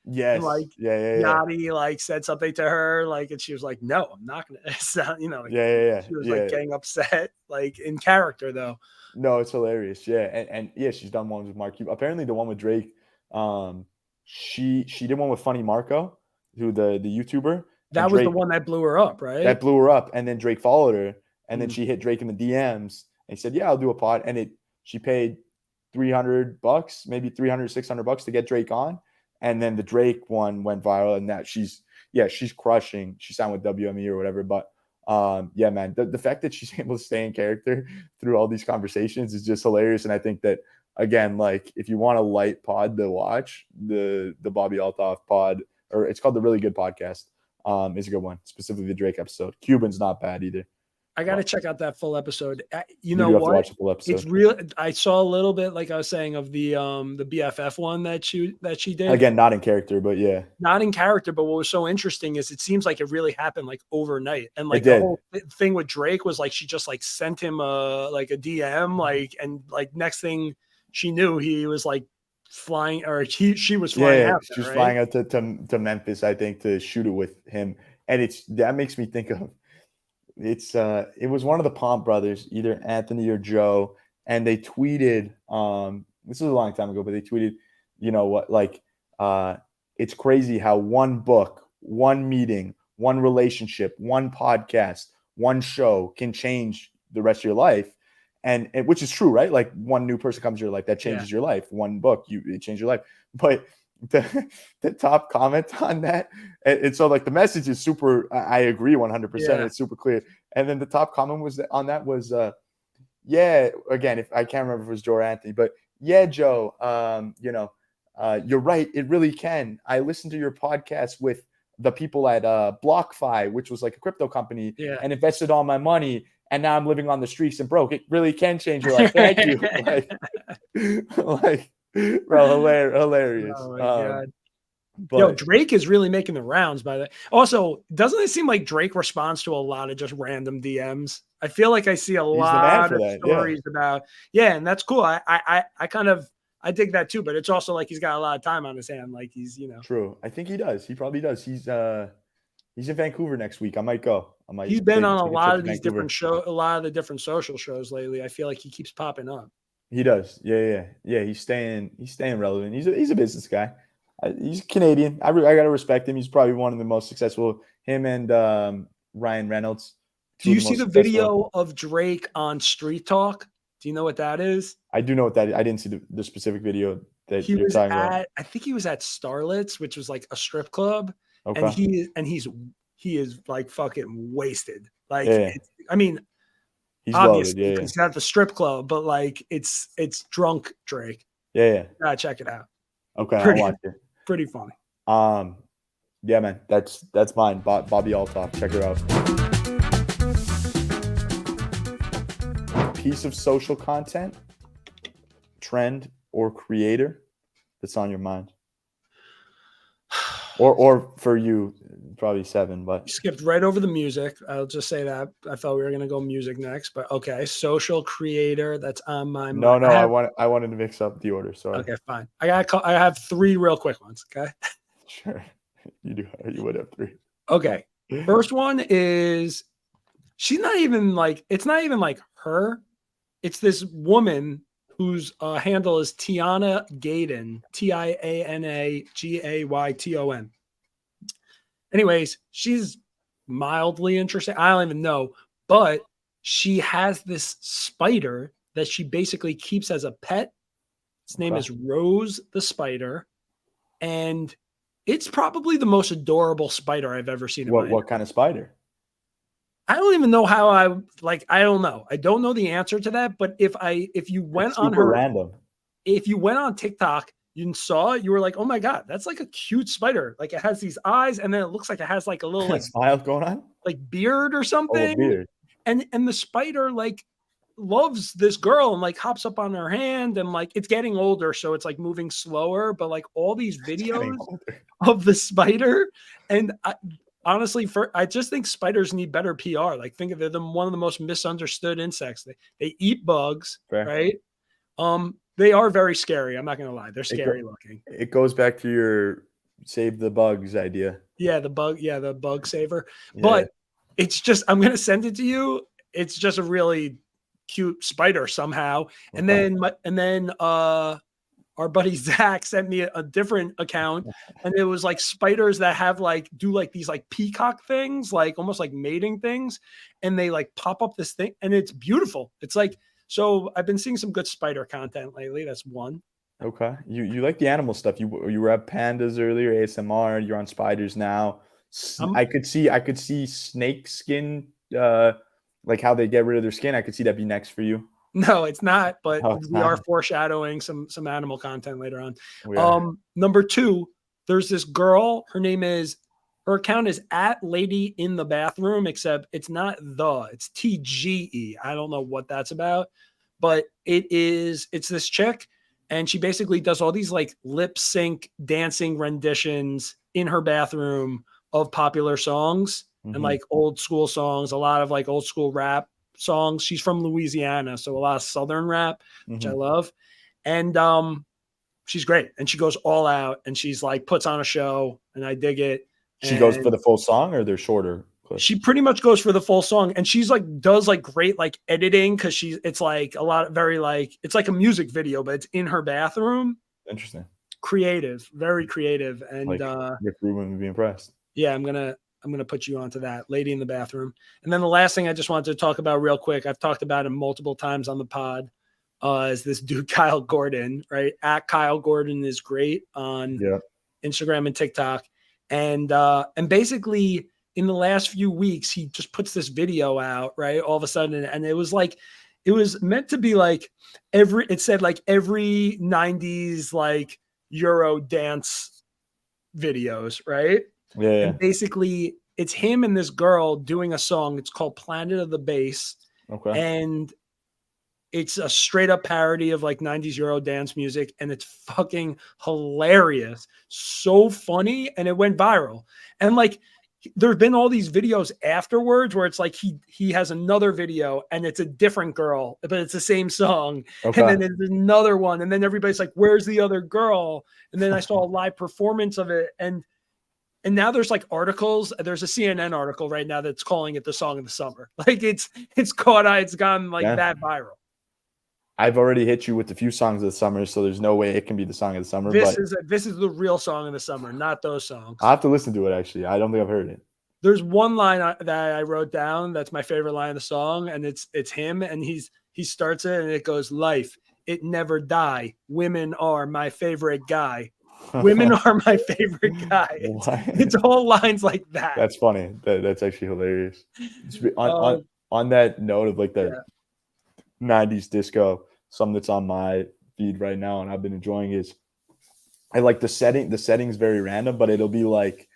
Yes. Like Yachty like said something to her, like, and she was like, "No, I'm not gonna." Sound, you know. Like, She was like getting upset, like in character though. No, it's hilarious. Yeah, and yeah, she's done one with Mark Cuban. Apparently, the one with Drake, she did one with Funny Marco, who the YouTuber. That was the one that blew her up, right? That blew her up, and then Drake followed her, and then she hit Drake in the DMs and he said, "Yeah, I'll do a pod," and she paid $300, maybe $600 to get Drake on. And then the Drake one went viral, and that she's crushing. She signed with WME or whatever. But yeah, man, the fact that she's able to stay in character through all these conversations is just hilarious. And I think that, again, like if you want a light pod to watch, the Bobby Altoff pod, or it's called The Really Good Podcast, is a good one. Specifically the Drake episode. Cuban's not bad either. I got to check out that full episode. You know what? Watch the full episode. It's real. I saw a little bit, like I was saying, of the BFF one that she did. Again, not in character, but yeah, not in character. But what was so interesting is it seems like it really happened like overnight, and like the whole thing with Drake was like she just like sent him a DM, like, and like next thing she knew, he was like flying, or she was flying out. She was flying out to Memphis, I think, to shoot it with him, and that makes me think of. It was one of the Pomp brothers, either Anthony or Joe, and they tweeted, this was a long time ago, but they tweeted, you know what, like, it's crazy how one book, one meeting, one relationship, one podcast, one show can change the rest of your life. And which is true, right? Like one new person comes to your life, that changes your life. One book, it changed your life. But the top comment on that, and so like the message is super, I agree 100%. It's super clear. And then the top comment was again, if I can't remember if it was Joe or Anthony, but yeah, Joe, you're right, it really can. I listened to your podcast with the people at BlockFi, which was like a crypto company, and invested all my money, and now I'm living on the streets and broke. It really can change your life. Thank you. like bro, hilarious. Oh my God. Yo, Drake is really making the rounds by that. Also, doesn't it seem like Drake responds to a lot of just random DMs? I feel like I see a lot of stories about, and that's cool. I dig that too, but it's also like he's got a lot of time on his hand. Like he's, True. I think he does. He probably does. He's in Vancouver next week. I might go. He's been on a lot of these different shows, a lot of the different social shows lately. I feel like he keeps popping up. He does. Yeah. He's staying relevant. He's a business guy. He's Canadian. I got to respect him. He's probably one of the most successful. Him and Ryan Reynolds, Do two of you the see most the successful. video of Drake on Street Talk? Do you know what that is? I do know what that is. I didn't see the specific video that He you're was talking about. at, I think he was at Starlet's, which was like a strip club, and Okay. he is like fucking wasted. Like, Yeah. I mean, He's loaded. obviously Yeah. Yeah. because he's at the strip club, but like it's drunk Drake. Yeah. Yeah. Gotta check it out. Okay. I'll Pretty watch it. pretty funny. Yeah, man. That's mine. Bobby Altoff. Check her out. Piece of social content, trend, or creator that's on your mind. Or for you, probably 7, but You skipped right over the music. I'll just say that. I thought we were gonna go music next, but okay. Social creator that's on my mind. no, I wanted to mix up the order. Sorry. Okay, fine. I have 3 real quick ones. Okay. Sure. You would have 3. Okay. First one is she's not even like, it's not even like her. It's this woman whose handle is Tiana Gayton, Tiana Gayton. Anyways, she's mildly interesting. I don't even know, but she has this spider that she basically keeps as a pet. Its name is Rose the Spider, and it's probably the most adorable spider I've ever seen. What kind of spider? I don't even know how I don't know. I don't know the answer to that, but if you went It's on super her random. if you went on TikTok, you saw it, you were like, "Oh my god, that's like a cute spider." Like it has these eyes and then it looks like it has like a little like smile going on? Like beard or Oh, a something. beard. And the spider like loves this girl and like hops up on her hand and like it's getting older so it's like moving slower, but like all these videos of the spider and honestly, I just think spiders need better PR. Like, think of them one of the most misunderstood insects. They eat bugs, Fair. right? They are very scary. I'm not gonna lie, they're scary looking. It goes back to your save the bugs idea. Yeah, the bug saver. Yeah. But it's just, I'm gonna send it to you. It's just a really cute spider somehow. Okay. And then our buddy Zach sent me a different account, and it was like spiders that have like do like these like peacock things, like almost like mating things, and they like pop up this thing, and it's beautiful. It's like, so I've been seeing some good spider content lately. That's one. Okay. You like the animal stuff. You were at pandas earlier, ASMR. You're on spiders now. I could see snake skin. Like how they get rid of their skin. I could see that be next for you. No, it's not, but it's we not. are foreshadowing some animal content later on. Number 2, there's this girl, her account is at Lady in the Bathroom, except it's not it's TGE. I don't know what that's about, but it's this chick, and she basically does all these like lip sync dancing renditions in her bathroom of popular songs and like old school songs, a lot of like old school rap songs. She's from Louisiana, so a lot of Southern rap, which I love. And she's great. And she goes all out and she's like puts on a show, and I dig it. She goes for the full song, or they're shorter clips? She pretty much goes for the full song, and she's like does like great like editing because it's like a lot of very like it's like a music video, but it's in her bathroom. Interesting. Creative, very creative. And like Rick Rubin would be impressed. Yeah, I'm gonna put you onto that, Lady in the Bathroom. And then the last thing I just wanted to talk about real quick, I've talked about him multiple times on the pod, is this dude Kyle Gordon, right? At Kyle Gordon is great on Instagram and TikTok. And basically in the last few weeks, he just puts this video out, right? All of a sudden, and it was meant to be like it said like every 90s like Euro dance videos, right? Yeah. And basically it's him and this girl doing a song. It's called Planet of the Bass. Okay. And it's a straight up parody of like 90s Euro dance music. And it's fucking hilarious. So funny. And it went viral. And like, there've been all these videos afterwards where it's like he has another video and it's a different girl, but it's the same song. Okay. And then there's another one. And then everybody's like, where's the other girl? And then I saw a live performance of it. And now there's like articles. There's a CNN article right now that's calling it the song of the summer. Like it's gone like that viral. I've already hit you with a few songs of the summer, so there's no way it can be the song of the summer. This is the real song of the summer, not those songs. I'll have to listen to it, actually. I don't think I've heard it. There's one line that I wrote down that's my favorite line of the song, and it's him, and he starts it, and it goes, "Life, it never die. Women are my favorite guy. Women are my favorite guy." It's all lines like that. That's funny. That's actually hilarious. On that note of like the 90s disco, something that's on my feed right now and I've been enjoying is I like the setting's very random, but it'll be like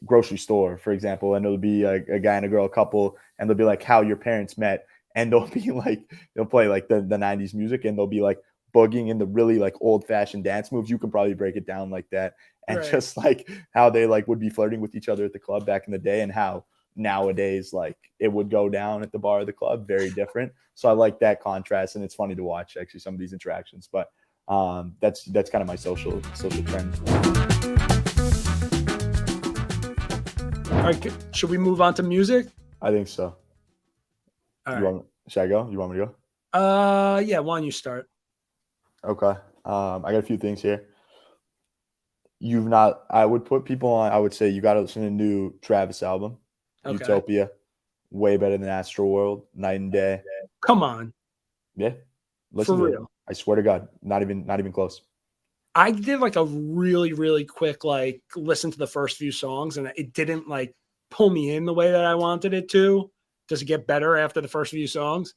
grocery store, for example, and it'll be a guy and a girl couple, and they'll be like how your parents met, and they'll be like they'll play like the 90s music, and they'll be like boogieing in the really like old-fashioned dance moves. You can probably break it down like that, and just like how they like would be flirting with each other at the club back in the day, and how nowadays like it would go down at the bar or the club, very different. So I like that contrast, and it's funny to watch actually some of these interactions. But that's kind of my social trend. All right, should we move on to music? I think so. All right. Should I go? You want me to go? Yeah, why don't you start? Okay. I got a few things here. I would put people on, I would say you got to listen to the new Travis album, Utopia. Way better than Astroworld, night and day. Come on. Yeah. Listen For to real. it. I swear to God, not even close. I did like a really, really quick like listen to the first few songs, and it didn't like pull me in the way that I wanted it to. Does it get better after the first few songs?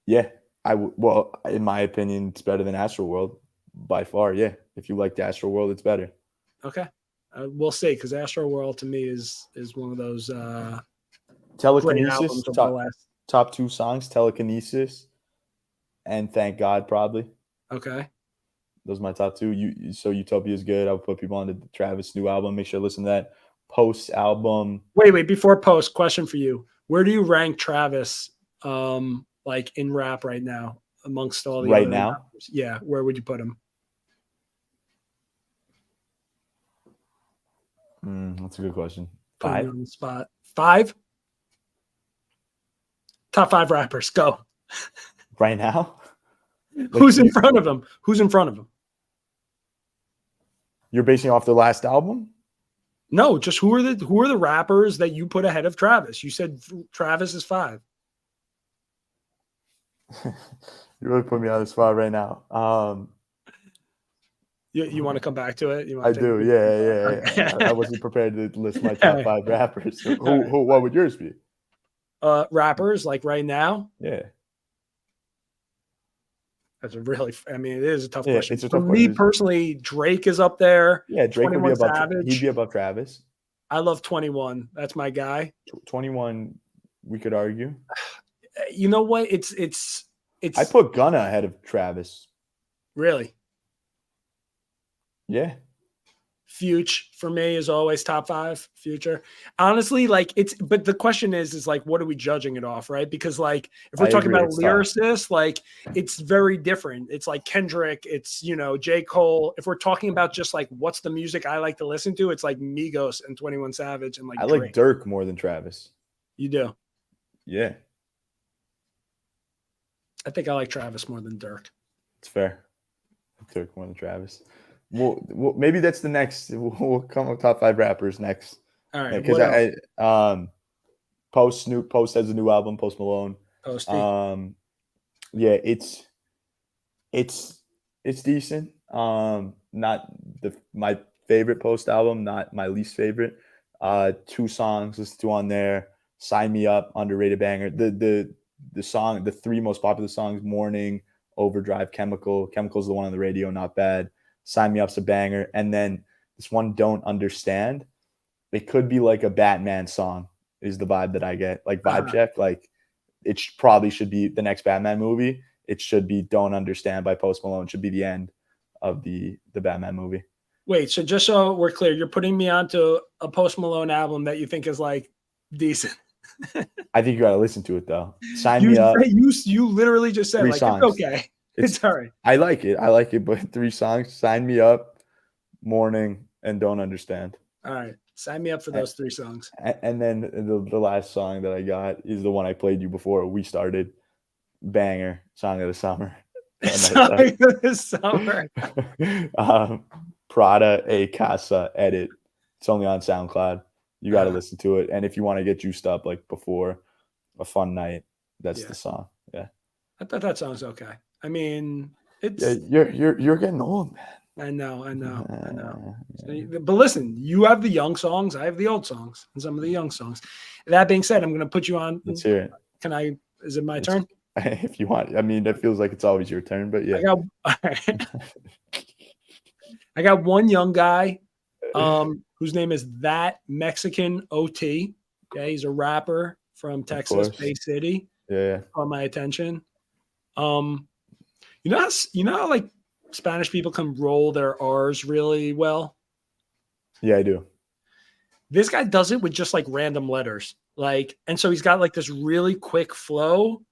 Yeah. Well, in my opinion, it's better than Astroworld by far. Yeah. If you like the Astroworld, it's better. Okay. We'll see, because Astroworld to me is one of those Telekinesis, top two songs, Telekinesis and Thank God, probably. Okay. Those are my top two. So Utopia is good. I would put people on the Travis new album. Make sure to listen to that post album. Wait, before post, question for you. Where do you rank Travis like in rap right now amongst all the right other now? rappers? Yeah, where would you put him? That's a good question. Put him on the spot. 5? Top 5 rappers. Go. Right now? Who's in front of him? Who's in front of him? You're basing off the last album? No, just who are the rappers that you put ahead of Travis? You said Travis is 5. You really put me on the spot right now. You want to come back to it? I do. Yeah. I wasn't prepared to list my top 5 rappers. What would yours be? Rappers like right now? Yeah. That's it is a tough question. It's a For tough me question. personally, Drake is up there. Yeah, Drake would be above. He'd be above Travis. I love 21. That's my guy. 21, we could argue. You know what? It's. I put Gunna ahead of Travis. Really? Yeah. Future for me is always top 5. Future, honestly, like but the question is like, what are we judging it off, right? Because like, if we're talking about lyricists, like it's very different. It's like Kendrick, it's J. Cole. If we're talking about just like what's the music I like to listen to, it's like Migos and 21 Savage and like I like Dirk more than Travis. You do? Yeah. I think I like Travis more than Dirk. It's fair. Dirk more than Travis. Well, maybe that's the next. We'll come with top 5 rappers next. All right. Because Post has a new album. Post Malone. Posty. Yeah, it's decent. Not my favorite Post album. Not my least favorite. 2 songs listened to on there. Sign Me Up, underrated banger. The song, the 3 most popular songs: Morning, Overdrive, Chemical. Chemical's the one on the radio. Not bad. Sign Me Up's a banger. And then this one, Don't Understand. It could be like a Batman song is the vibe that I get. Like vibe check. Like it probably should be the next Batman movie. It should be Don't Understand by Post Malone. Should be the end of the Batman movie. Wait, so just so we're clear, you're putting me onto a Post Malone album that you think is like decent. I think you got to listen to it though. Sign Me Up. You literally just said 3 like songs. It's okay. It's all right. I like it, but 3 songs: Sign Me Up, Morning, and Don't Understand. All right. Sign me up for those 3 songs. And then the last song that I got is the one I played you before we started. Banger, Song of the Summer. Song of the Summer. Prada A Casa edit. It's only on SoundCloud. You got to listen to it. And if you want to get juiced up like before a fun night, that's the song. Yeah. I thought that song's okay. I mean, it's you're getting old, man. I know. So, but listen, you have the young songs, I have the old songs, and some of the young songs. That being said, I'm going to put you on. Let's hear it. Can I? Is it my turn? If you want. I mean, it feels like it's always your turn, but yeah. I got one young guy, whose name is That Mexican OT. Okay, he's a rapper from Texas, Bay City. Yeah. Caught my attention. You know how like Spanish people can roll their R's really well? Yeah, I do. This guy does it with just like random letters. Like, and so he's got like this really quick flow.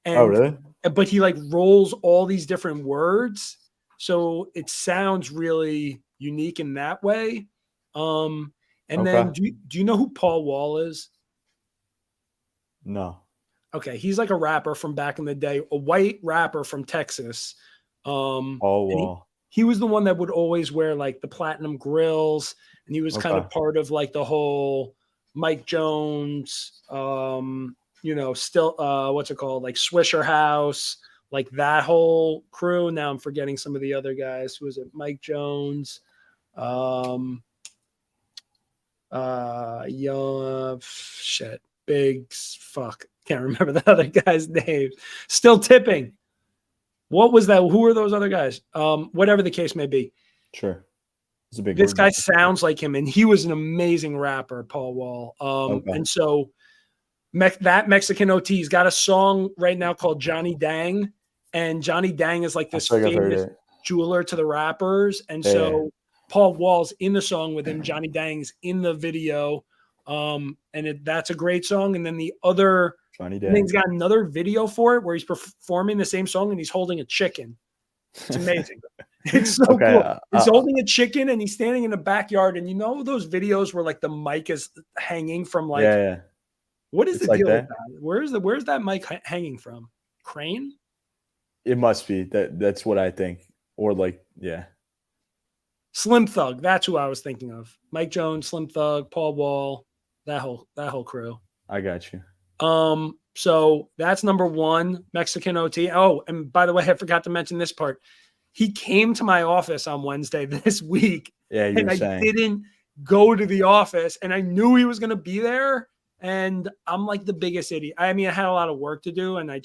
And, oh, really? But he like rolls all these different words. So it sounds really unique in that way. And then do you know who Paul Wall is? No. Okay, he's like a rapper from back in the day, a white rapper from Texas. Paul Wall. He was the one that would always wear like the platinum grills, and he was kind of part of like the whole Mike Jones, still what's it called? Like Swisher House, like that whole crew. Now I'm forgetting some of the other guys. Who was it? Mike Jones, can't remember the other guy's name. Still Tipping. What was that? Who are those other guys? Whatever the case may be. Sure. This guy sounds like him, and he was an amazing rapper, Paul Wall. And so that Mexican OT's got a song right now called Johnny Dang, and Johnny Dang is like this famous jeweler to the rappers. And so Paul Wall's in the song with him. Johnny Dang's in the video. That's a great song. And then the other Johnny Dang's got another video for it where he's performing the same song and he's holding a chicken. It's amazing. It's so cool. He's holding a chicken and he's standing in the backyard. And you know those videos where like the mic is hanging from like what is the deal with that? Where's that mic hanging from? Crane? It must be. That's what I think. Or like, Slim Thug. That's who I was thinking of. Mike Jones, Slim Thug, Paul Wall, that whole crew. I got you. So that's number one, Mexican OT. Oh, and by the way, I forgot to mention this part. He came to my office on Wednesday this week. Yeah, and I didn't go to the office, and I knew he was going to be there. And I'm like the biggest idiot. I mean, I had a lot of work to do, and I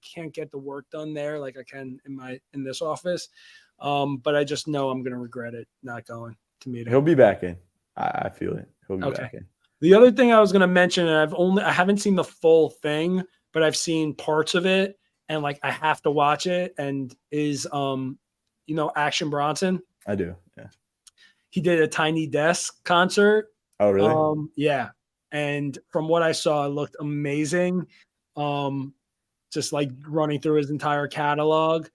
can't get the work done there like I can in this office. But I just know I'm going to regret it not going to meet him. He'll be back in. I feel it. He'll be back in. The other thing I was going to mention, and I haven't seen the full thing, but I've seen parts of it, and like I have to watch it. And is Action Bronson? I do. Yeah. He did a Tiny Desk concert. Oh, really? Yeah. And from what I saw, it looked amazing. Just like running through his entire catalog.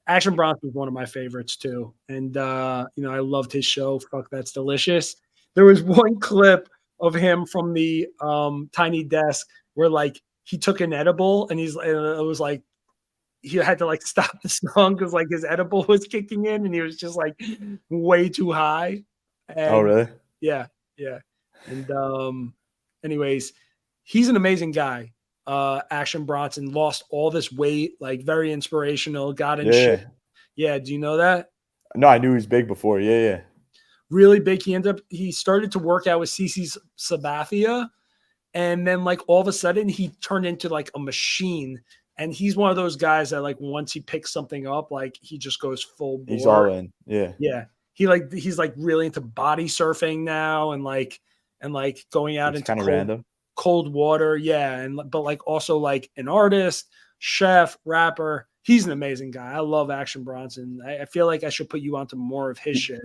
Action Bronson was one of my favorites too. And, I loved his show. Fuck, That's Delicious. There was one clip of him from the Tiny Desk where like he took an edible and it was like, he had to like stop the song because like his edible was kicking in and he was just like way too high. And, oh, really? Yeah. Yeah. And anyways, he's an amazing guy. Action Bronson lost all this weight, like very inspirational, got in shape. Yeah. Do you know that? No, I knew he was big before. Yeah. Really big. He started to work out with CC Sabathia. And then like all of a sudden he turned into like a machine. And he's one of those guys that like once he picks something up, like he just goes full bore. He's all in. Yeah. Yeah. He's like really into body surfing now and like going out into cold water. Yeah. But like also like an artist, chef, rapper. He's an amazing guy. I love Action Bronson. I feel like I should put you onto more of his shit.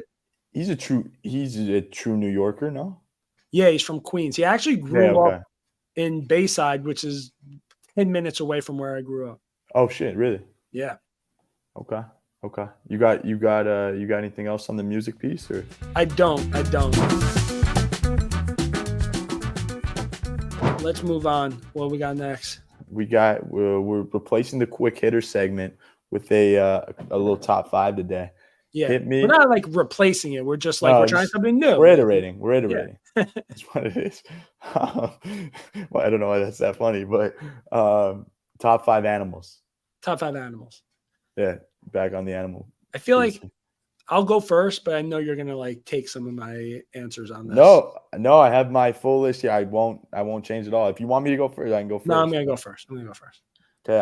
He's a true New Yorker, no? Yeah, he's from Queens. He actually grew up in Bayside, which is 10 minutes away from where I grew up. Oh shit, really? Yeah. Okay. You got anything else on the music piece or? I don't. Let's move on. What we got next? We're replacing the quick hitter segment with a little top 5 today. Yeah. hit me. We're not like replacing it. We're just like, No, we're trying just something new. we're iterating. We're Yeah. iterating. That's what it is. Well, I don't know why that's that funny, but top 5 animals. Top 5 animals. Yeah, back on the animal. I feel like I'll go first, but I know you're gonna like take some of my answers on this. No, I have my full list here. I won't change it all. If you want me to go first, I can go first. No, I'm gonna go first. Okay,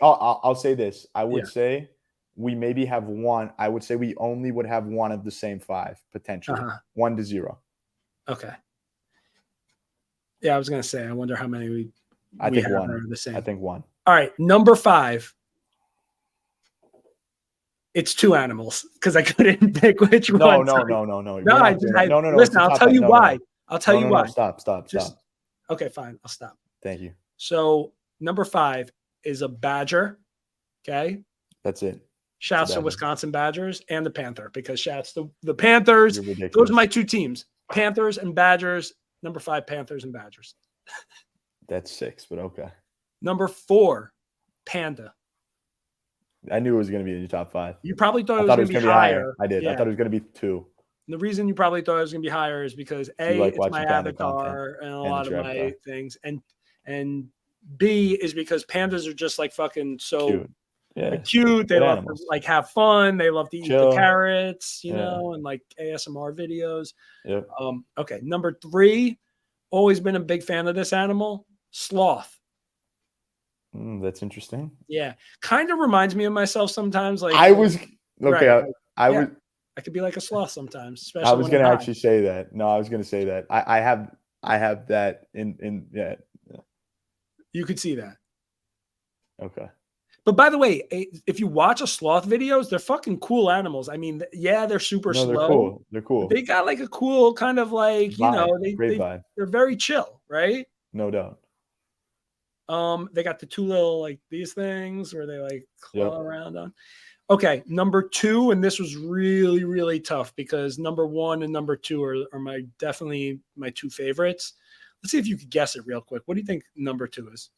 I'll say this. I would Yeah. say we maybe have one. I would say we only would have one of the same 5 potentially. 1 to 0. Okay. Yeah, I was gonna say. I wonder how many we think have 1. are the same. I think 1. All right, number 5. It's 2 animals because I couldn't pick which one. No. Listen, I'll tell you why. I'll tell you why. Stop. Okay, fine. I'll stop. Thank you. So number 5 is a badger. Okay. That's it. Shouts to Wisconsin Badgers and the Panther, because shouts to the Panthers. Those are my 2 teams. Panthers and Badgers. Number 5, Panthers and Badgers. That's 6, but okay. Number 4, panda. I knew it was going to be in your top 5. You probably thought it was going to be higher. I did. Yeah. I thought it was going to be 2. The reason you probably thought it was going to be higher is because A, it's my avatar and a lot of my things, and B is because pandas are just like fucking so cute. Yeah, cute. They love to like have fun. They love to eat the carrots, you know, and like ASMR videos. Yep. Okay, number 3, always been a big fan of this animal, sloth. That's interesting. Yeah, kind of reminds me of myself sometimes. Like I was okay. Right, I could be like a sloth sometimes. Especially I was going to actually say that. No, I was going to say that. I have that in yeah. You could see that. Okay. But by the way, if you watch a sloth videos, they're fucking cool animals. I mean, yeah, they're super slow. They're cool. They got like a cool kind of like, vibe. You know, they're very chill, right? No doubt. They got the 2 little like these things where they like claw around on. Okay, number 2, and this was really, really tough because number 1 and number 2 are definitely my 2 favorites. Let's see if you could guess it real quick. What do you think number 2 is?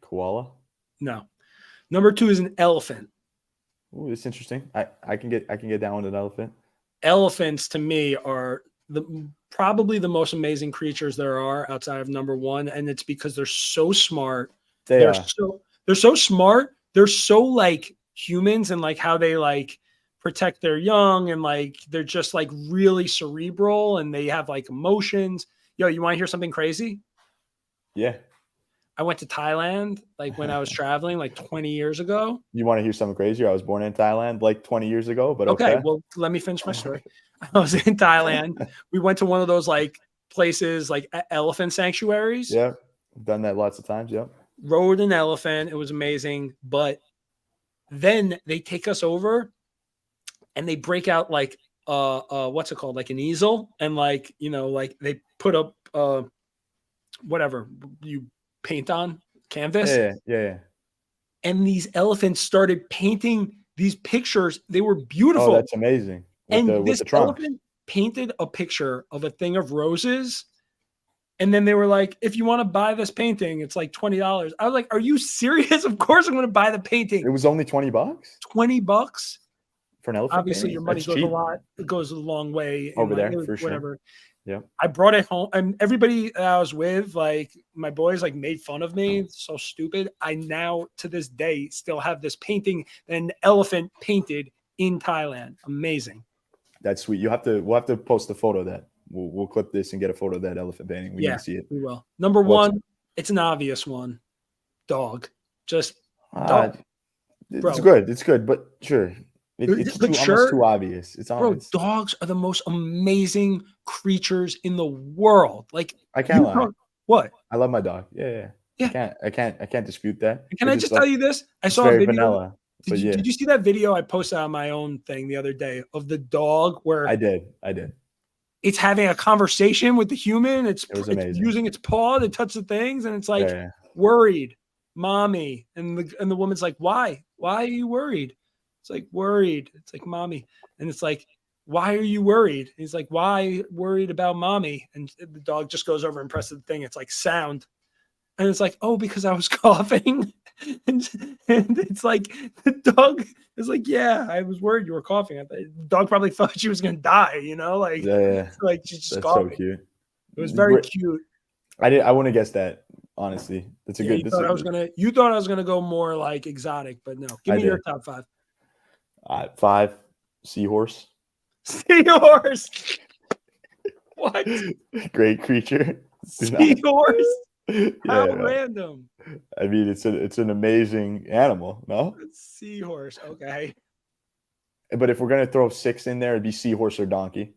Koala? No. Number 2 is an elephant. Ooh, that's interesting. I can get down with an elephant. Elephants to me are probably the most amazing creatures there are outside of number 1, and it's because they're so smart. They're so smart. They're so like humans, and like how they like protect their young, and like they're just like really cerebral, and they have like emotions. Yo, you want to hear something crazy? Yeah. I went to Thailand like when I was traveling like 20 years ago. You want to hear something crazy? I was born in Thailand like 20 years ago, but okay. Well, let me finish my story. I was in Thailand. We went to one of those like places, like elephant sanctuaries. Yeah. I've done that lots of times. Yep. Rode an elephant. It was amazing. But then they take us over and they break out like, what's it called? Like an easel. And like, you know, like they put up, whatever you paint on canvas. Yeah. And these elephants started painting these pictures. They were beautiful. Oh, that's amazing. This elephant painted a picture of a thing of roses. And then they were like, if you want to buy this painting, it's like $20. I was like, are you serious? Of course I'm going to buy the painting. It was only $20? $20 for an elephant. Obviously, your money goes a lot. It goes a long way over there for whatever. Sure. Yeah. I brought it home, and everybody that I was with, like my boys, like made fun of me. It's so stupid. I now to this day still have this painting that an elephant painted in Thailand. Amazing. That's sweet. We'll have to post a photo of that. We'll clip this and get a photo of that elephant painting. We need to see it. We will. Number 1, it's an obvious one. Dog. Just dog. It's good. It's good, but sure. It's almost too obvious. Dogs are the most amazing creatures in the world. Like I can't lie. What? I love my dog. Yeah. I can't dispute that. Can I just tell you this? I saw a video. Vanilla, did you see that video I posted on my own thing the other day of the dog where I did. It's having a conversation with the human. It was amazing. It's using its paw to touch the things, and it's like worried, mommy, and the woman's like, why? Why are you worried? It's like worried. It's like mommy. And it's like, why are you worried? He's like, why worried about mommy? And the dog just goes over and presses the thing. It's like sound. And it's like, oh, because I was coughing. and, and it's like the dog is like, yeah, I was worried you were coughing. The dog probably thought she was gonna die, Yeah, like she's just that's so coughing. cute. It was very cute. I wouldn't have guessed that, honestly. That's a Yeah, good. you thought I was gonna go more like exotic, but no. Give I me your did. top 5. 5, seahorse. Seahorse. What? Great creature. Seahorse? How Yeah, random. I mean, it's an amazing animal, no? Seahorse. Okay. But if we're gonna throw 6 in there, it'd be seahorse or donkey.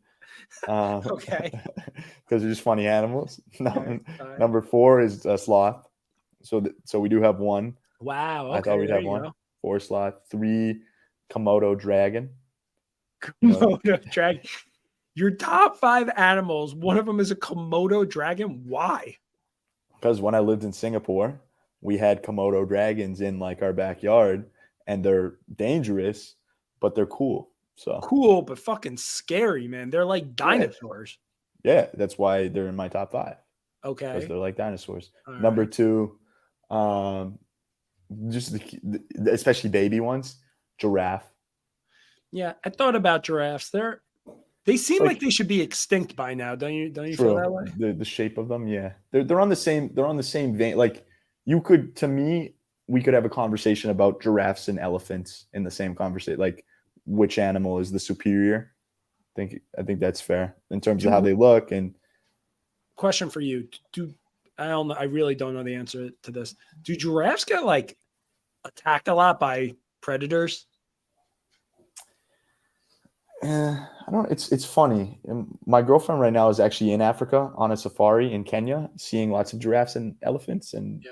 Okay. Because they're just funny animals. Okay. Number 4 is a sloth. So we do have 1. Wow. I Okay. thought we'd There have you 1. go. 4 sloth. 3 Komodo dragon. Komodo dragon. Your top 5 animals, one of them is a Komodo dragon. Why? Because when I lived in Singapore, we had Komodo dragons in like our backyard, and they're dangerous, but they're cool. So cool, but fucking scary, man. They're like dinosaurs. Yeah, that's why they're in my top 5. Okay. Because they're like dinosaurs. All Number right. 2, just especially baby ones, giraffe. Yeah, I thought about giraffes. They seem like they should be extinct by now. Don't you feel that way? The shape of them, yeah. They're on the same vein. Like to me, we could have a conversation about giraffes and elephants in the same conversation. Like which animal is the superior? I think that's fair in terms of how they look. And question for you: I don't know? I really don't know the answer to this. Do giraffes get like attacked a lot by predators? I don't. It's funny. My girlfriend right now is actually in Africa on a safari in Kenya, seeing lots of giraffes and elephants and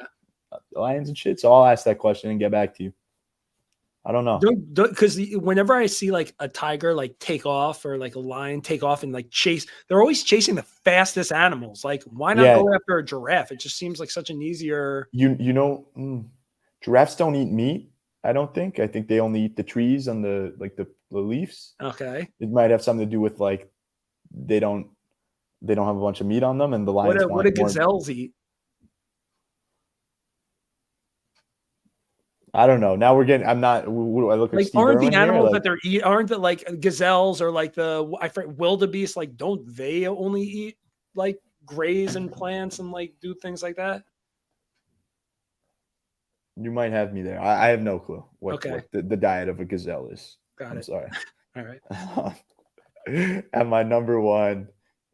lions and shit. So I'll ask that question and get back to you. I don't know. Because whenever I see like a tiger like take off or like a lion take off and like chase, they're always chasing the fastest animals. Like, why not go after a giraffe? It just seems like such an easier. Giraffes don't eat meat. I don't think. I think they only eat the trees and the leaves. Okay. It might have something to do with like they don't have a bunch of meat on them, and the lions. What do gazelles eat? I don't know. Now we're getting. I'm not. What do I look like? Steve Aren't Irwin the animals here? that they're eating? Aren't the like gazelles or like wildebeest? Like, don't they only eat like graze and plants and like do things like that? You might have me there. I have no clue what the diet of a gazelle is. I'm sorry. All right. And my number 1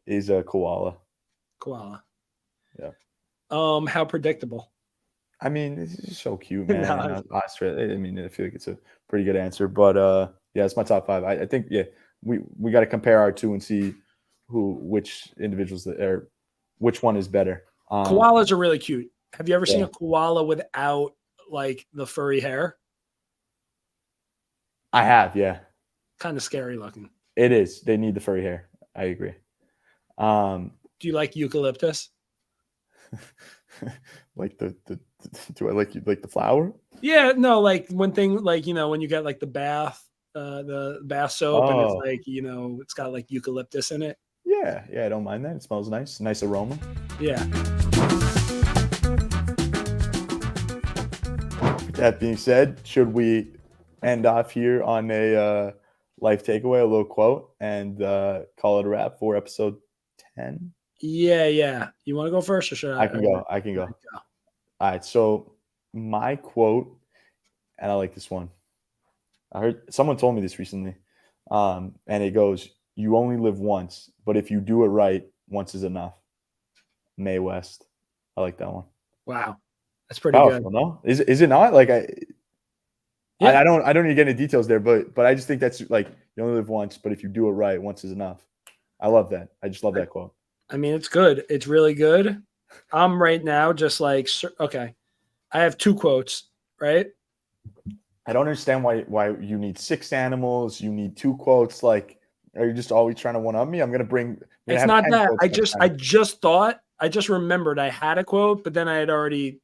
is a koala. Koala. Yeah. How predictable. I mean, it's just so cute, man. I mean, I feel like it's a pretty good answer, but yeah, it's my top 5. I think we got to compare our 2 and see which individuals which one is better. Koalas are really cute. Have you ever seen a koala without like the furry hair? I have, yeah. Kind of scary looking. It is. They need the furry hair. I agree. Do you like eucalyptus? Like do I like the flower? Yeah, no, like when you get like the bath soap and it's like, it's got like eucalyptus in it. Yeah, I don't mind that. It smells nice. Nice aroma. Yeah. That being said, should we end off here on a life takeaway, a little quote, and call it a wrap for episode 10? Yeah. You want to go first or should I? I can go. All right. So my quote, and I like this one. I heard someone told me this recently, and it goes, "You only live once, but if you do it right, once is enough." Mae West. I like that one. Wow, that's pretty powerful, good. No, is it not? Like I don't need to get into details there, but I just think that's like you only live once, but if you do it right, once is enough. I love that. I just love that quote. I mean, it's good. It's really good. I'm right now just like, okay, I have 2 quotes, right? I don't understand why you need 6 animals. You need 2 quotes. Like, are you just always trying to one up me? I'm gonna it's not that. I just remembered I had a quote, but then I had already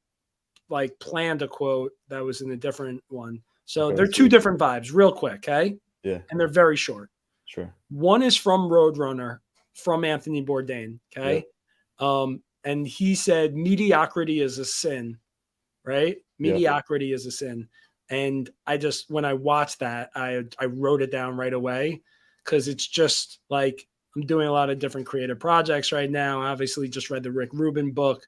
like planned a quote that was in a different one. So they're 2 different vibes, real quick, okay? Yeah. And they're very short. Sure. One is from Roadrunner, from Anthony Bourdain, okay? Yeah. and he said mediocrity is a sin, right? Mediocrity is a sin. And when I watched that, I wrote it down right away, because it's just like, I'm doing a lot of different creative projects right now. Obviously just read the Rick Rubin book,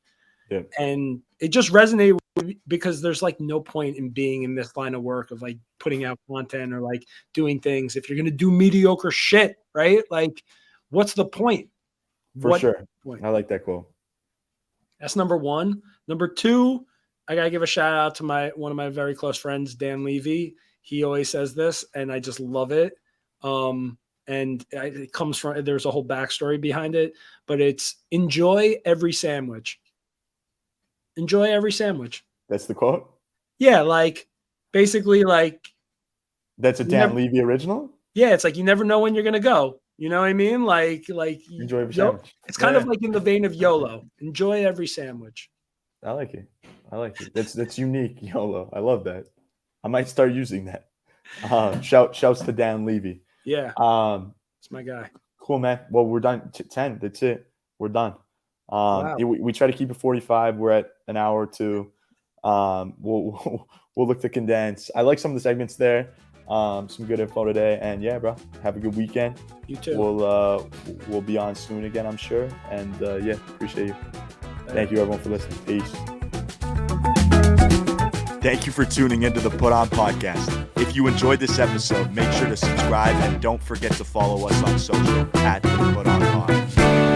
and it just resonated with me, because there's like no point in being in this line of work of like putting out content or like doing things if you're going to do mediocre shit, right? Like, what's the point? For sure. I like that quote. That's number one. Number two, I got to give a shout out to one of my very close friends, Dan Levy. He always says this, and I just love it. And it comes from, there's a whole backstory behind it, but it's enjoy every sandwich. Enjoy every sandwich. That's the quote? Yeah, like basically like. That's a Dan Levy original? Yeah, it's like you never know when you're going to go. You know what I mean? Like enjoy every sandwich. It's kind of like in the vein of YOLO. Enjoy every sandwich. I like it. That's unique, YOLO. I love that. I might start using that. Shouts to Dan Levy. Yeah. It's my guy. Cool, man. Well, we're done. 10. That's it. We're done. Wow. We try to keep it 45. We're at an hour or two. We'll look to condense. I like some of the segments there. Some good info today, and yeah, bro, have a good weekend. You too. We'll be on soon again, I'm sure, and yeah, appreciate you. Thank you everyone for listening. Peace. Thank you for tuning into the Put On Podcast. If you enjoyed this episode, make sure to subscribe and don't forget to follow us on social @the Put On Pod.